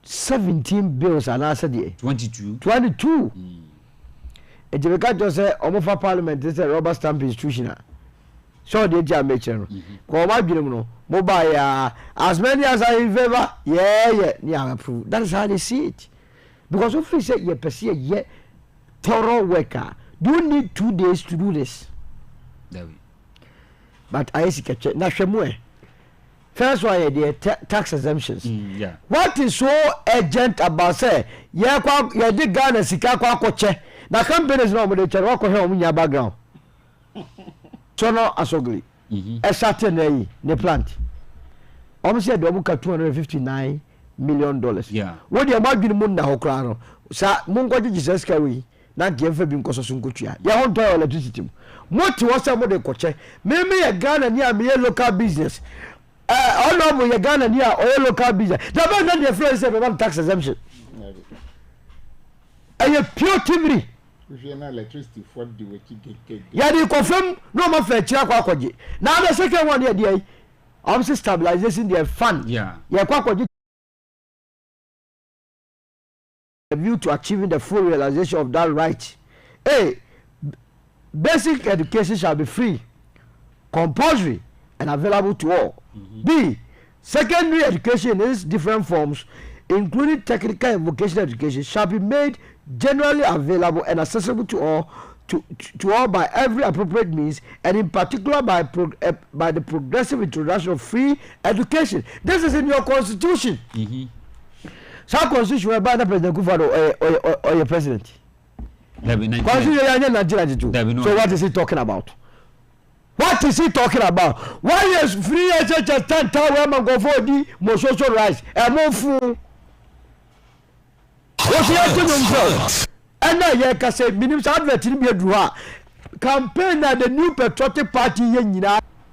17 bills and answer the 22 ejebeka just say omofa parliament say rubber stamp institutional so they jam make no ko ma dwene mu no mobile as many as are in favor yeah ni approve. That is how they see it because if we say you perceive yeah thorough worker do you need 2 days to do this. But I see catch na hwemu first one the tax exemptions yeah. What is so urgent about say ye kwa ye di Ghana sika kwa koche na companies no mo de chere ko he o nya background so no asogli e certain na ne plant o say do mo ka $259 million yeah wo de ma dwene mu na ho kra no sa mo ngoje Jesus ka wi na gefa bi nkoso so nkotua ya ho ntɔ electricity moti wasa mo de koche meme ye Ghana ni a me local business all of ye Ghana ni a oil local business da ba na the friends say be tax exemption aye pure timri we na electricity for the we get ya di confirm no ma fa kira kwa kwaje na the second one ye dey am stabilization the fund yeah ye kwa kwaje a view to achieving the full realization of that right. A, basic education shall be free, compulsory, and available to all. B, secondary education in its different forms, including technical and vocational education, shall be made generally available and accessible to all, to all by every appropriate means, and in particular by the progressive introduction of free education. This is in your constitution. Some constitution whereby the president Kufuor or your president. Constitution. So what is he talking about? What is he talking about? Why is free education 10,000 man go for the most social rights? And more fool. What's he doing? And now you can say minimum advert in the campaign that the new patriotic party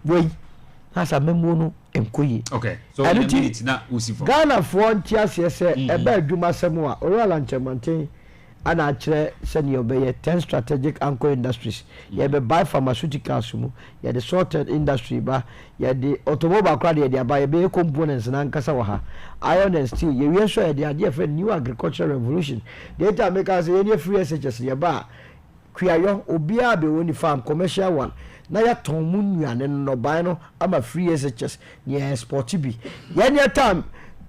way. hasa memo no enkoyi okay so minute na usifo Ghana for ntiase se ebe adwuma semu a oral anchemanten ana akire se ne obeye 10 strategic anchor industries ye be buy pharmaceuticals mu ye the sorted industry ba ye the automobile crowd ye the buy ye be components na nkasa wa ha iron and steel ye wi so ye the ade for new agricultural revolution data makers ye free SHS ye ba kuayo obia be woni farm commercial one na ya ton mu nuane no ban no ama free SHS ye export bi ye ne time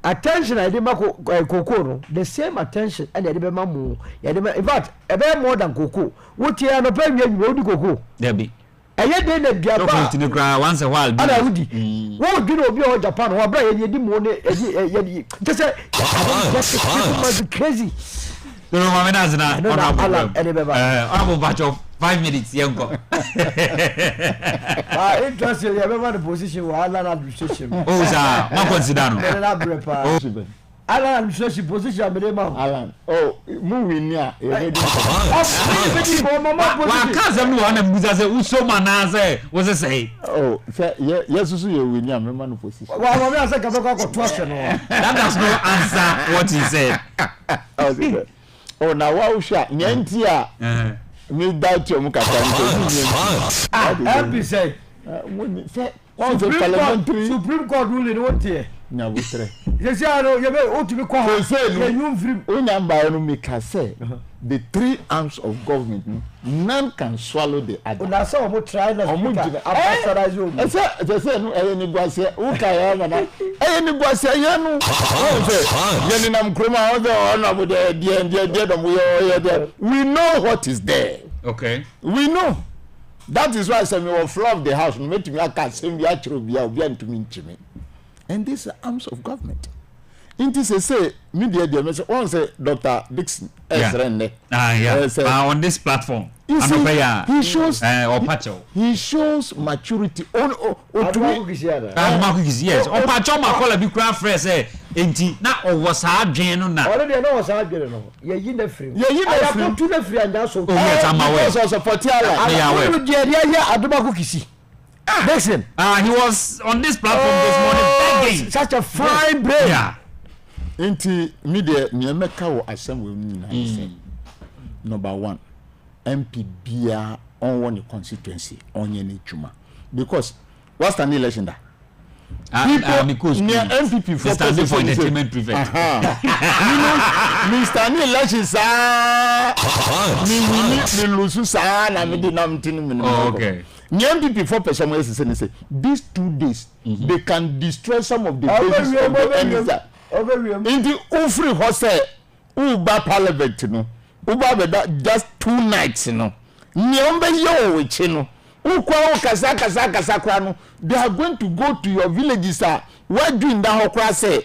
attention I dey mako koko no the same attention and dey be mamu ye dey in fact e be more than koko what here no pay we odi koko there be eye dey na bia ba no cry once a while ana udi wo di no obi o Japan wo bra ye di mo ne ye just say crazy no mama na zina honorable batch of 5 minutes yango interesting you remember the position wa Alan administration oh sir ma consider no Alan administration position be ma Alan mu win ya wa ka zam no na mbuza say uso mana say wo say say yesusu ye win ya me ma no position wa me say ka be ko to ashe no that does not answer what he said na wa usha nyanti a me doubt you mukata nto happy say Supreme Court ruling what here na butre yes ya no you be o to be kwa you free unyamba no make say the three arms of government none can swallow the other una so mo try na ambassadors you say no ni gwase u ka ya na ni gwase ya no say ye ni nam kroma o no bo de do mo yo we know what is there okay we know that is why I say me will flood the house me to me aka sem ya chiro bia obi antumi nchimi and this is arms of government inti say media dey me say one say Dr. Dixon Esrenne on this platform he shows he shows maturity on yes opacho makola bi kura fresh enti na owo sa adwen no na already na owo sa adwen no ye yi na free tu na free anda so yes am aware so support ala you dey adobako kisi Dixon he was on this platform this morning begging such a fine brain inti media nyemeka wo assembly na say number 1 MP bia on one constituency onye ne twuma because what's an election da because MPP for entertainment prefect Mr. Ni election sa ni lusu sa na me di na mtini me okay MPP for person wey say these 2 days they can destroy some of the bases of the enemies Inti ufri hose uba parliament no uba beda just 2 nights no nyombe yo wechi no ukwa kasa kwa no they are going to go to your villages where doing that hokra say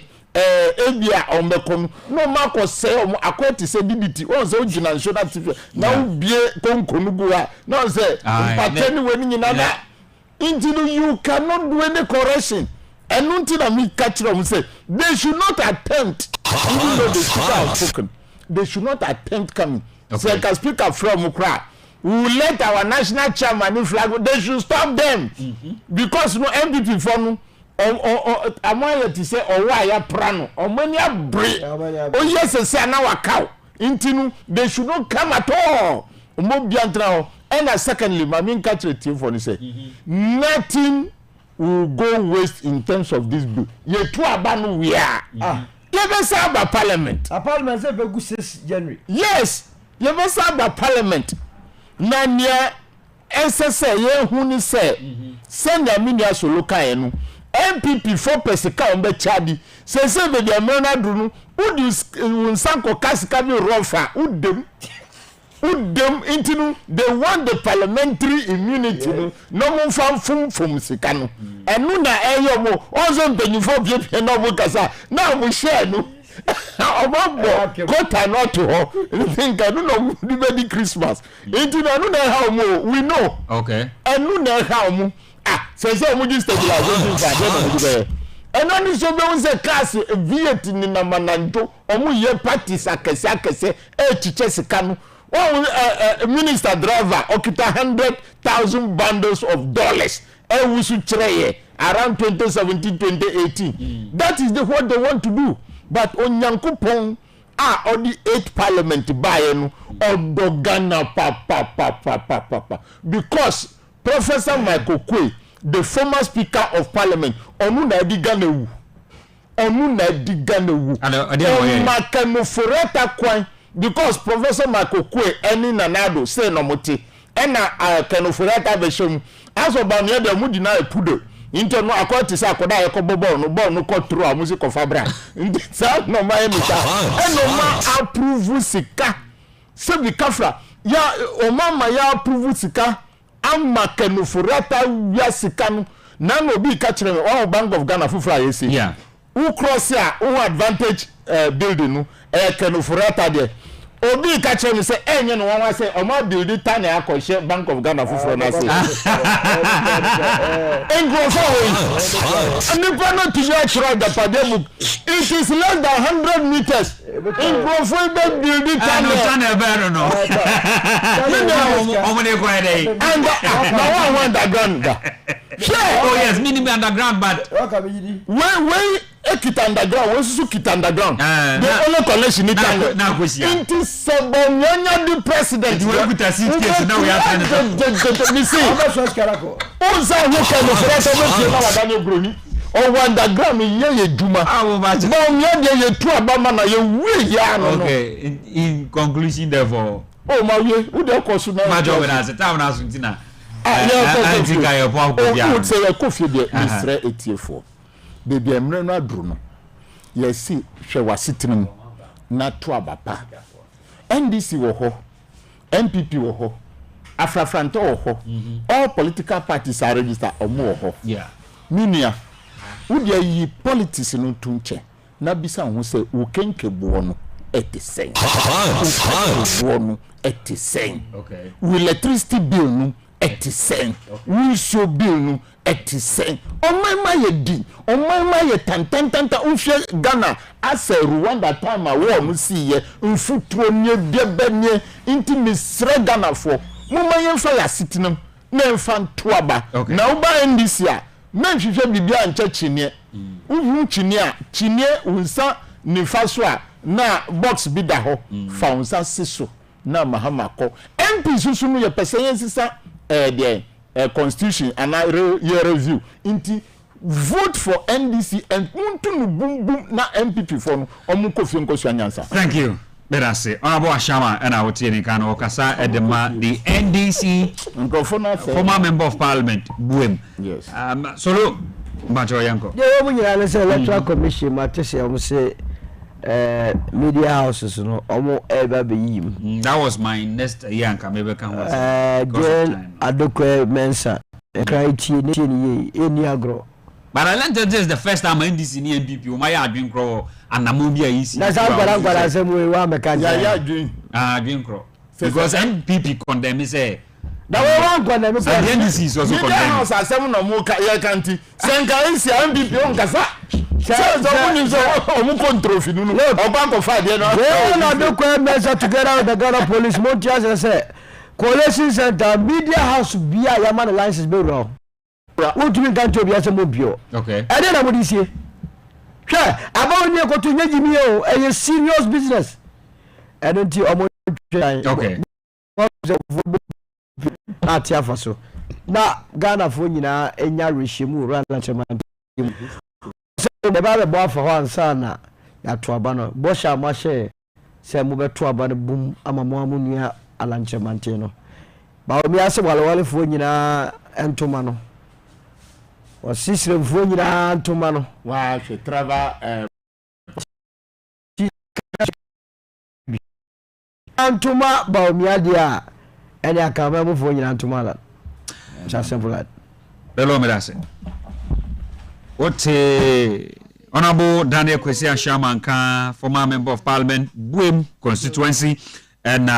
ebia ombekom no mako say akwati say bibiti on say ojina show that tv na ubie konkonu gua no say pateni weni nyina na inti you cannot do any correction and until I catch them say they should not attempt even though they speak outspoken they should not attempt coming so can speaker from Ukra we will let our national chairman flag they should stop them because no MVP for no amoya to say owaya prano omani abre oh yes say na waka intinu they should not come at all mo biantra and secondly mami catch the team for ni say nothing will go waste in terms of this bill. Ye two abanu we are. You be serve by parliament. A parliament say be go 6 January. Yes, you be serve by parliament. Na nia SSA ye hu ni say send ya minia so local enu. MPP for pesika on be chadi. Say be dia mena dunu. Udi unsanko kasika bi rofa. Udem intinu they want the parliamentary immunity no mo fam sika no enu na eyo mo ozo mpenyifo bie no mo kasa na mo share no obo kota not to ho think I don't know the Christmas intinu enu na how mo we know okay enu na how mo say mo just stabilization for them mo be enu ni so be won say class viet ni na mananto omo ye parties akese chiche sika no minister driver okita $100,000 bundles of dollars. We should try around 2017, 2018. That is what they want to do. But Onyankopon or the 8th parliament by Ghana because Professor Michael Kwe, the former speaker of parliament, Onuna Diganewu. Makanofureta Kwan, because Professor Michael Kwe, any nanado, say no mote, and Kanofureta Besham, as about the other Mudina Pudo. Into no akwati sa akoda ye kobobo no ball no control a music of abra sa no ma emita e no ma approve sika se bi kafra ya o mama ya approve sika amma kanu furata ya sika no na no bi ka kire o Bank of Ghana fufura yesi yeah who cross ya who advantage building no kanu furata de obi ka kire me say enye no wan say o ma build tane akoshe Bank of Ghana fufura na say it is less than 100 meters. In building and underground. Oh yes, minimum underground, but when it underground, it underground. The only collection it is the president. Now we have underground okay, in conclusion therefore my job as a town as I think I would say a coffee Mr. 84 baby emre dru no yes see hwe wasitinem na to abapa NDC wo ho MPP wo ho Afrafranta wo ho all political parties are registered omo wo ho yeah minia wodia yi politics no tunche na bisa ho se wo kenke bo no etisen okay we electricity bill no etisen we show bill no etisen omama ye di omama ye tantantanta unhwe Ghana asa Rwanda time a war no si ye mfutro nie biebanie inti misre Ghana fo mama ye mfa ya sitinam na mfa ntoaba na uba NDC a menhwehwe bibia nche chinie uhu chinie unsa nifa so a na box bi da ho fa unsa siso na mahama ko MP susu no ye pesen sisa constitution and year review inti vote for NDC and untunu boom boom na MPP for no omukofi nkosu anyansa. Thank you. Berase Honorable Ashama and I would say Kano Okasa Edema the NDC former member of parliament Buem. Yes. Solo Macho Yanko. Yeah, when you say electoral commission matese say media houses no omo eba be yim. That was my next yanka maybe can was John Adokwe Mensa cry tie ni eni agro. But I learned this is the first time NDC ni MPP o my adwin kro anamu bia yisi. That's how gwara say we wa meka. Yeah adwin. Adwin kro. Because MPP condemn say that we wan condemn say NDC is also condemn. House asem no mo ka ye kanti. Senka NC MPP on kasa. Say so omu control no. Obanko fight there no. We na do ko measure together with the Ghana police Montias say coalition center media house bia yaman license be wrong. What do you want to be as a mobile? Okay. I don't know what you say. Sure, about you go to Nejimio, a serious business. I don't see almost okay. At Yafaso. Now, Ghana for you now, and your regime, rather than the Bible bar for one son, that Trabano, Bosha Mache, Samuel Trabano boom, Amamunia, Alancha Mantino. But me as well for you now, and Tomano. Or sister Vunira Tomano. Why she travel Antuma Baumiadia and I can remember for you Antumala. Just simple that. Hello, Medase. What Honorable Daniel Kwesi Shamanka, former member of parliament, Buem constituency, and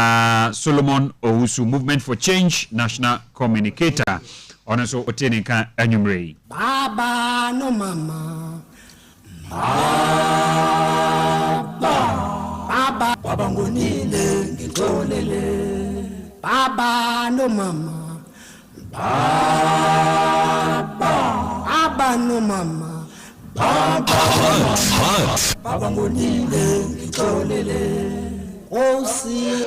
Solomon Owusu, Movement for Change, national communicator. Onaso otene kan anyumrei baba no mama baba ngonile ngitolele baba no mama baba Baba no mama. Baba monile kitolele.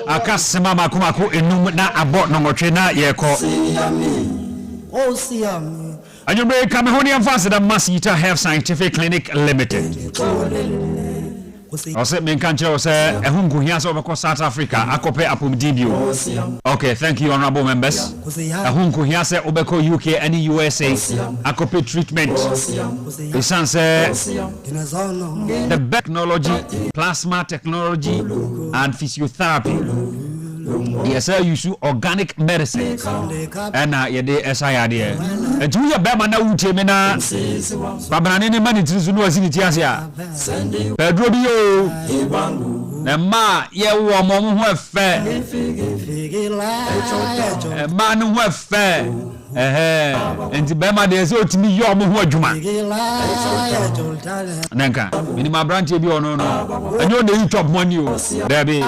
Akasema makumako enum na abo no motwe na yeko. Anyumre kamehoni amfase da Masita Health Scientific Clinic Limited. Ose menkanche ose ehungu hiaso bako South Africa akope apumdibio. Okay, thank you honorable members. Ehungu hiase obeko UK and USA akope treatment. Isanse the technology, plasma technology and physiotherapy. Yes, I use organic medicine. And yede SID. And you are Bama na utemena. Baba nene mani tizunu azini tiasia. Pedro bio. Ma ye wo mo ho fe. Ma no ho fe. Enti Bama de se otimi yo mo ho adwuma. Nanka, minima branch bi ono no. Enyo de top money o. There be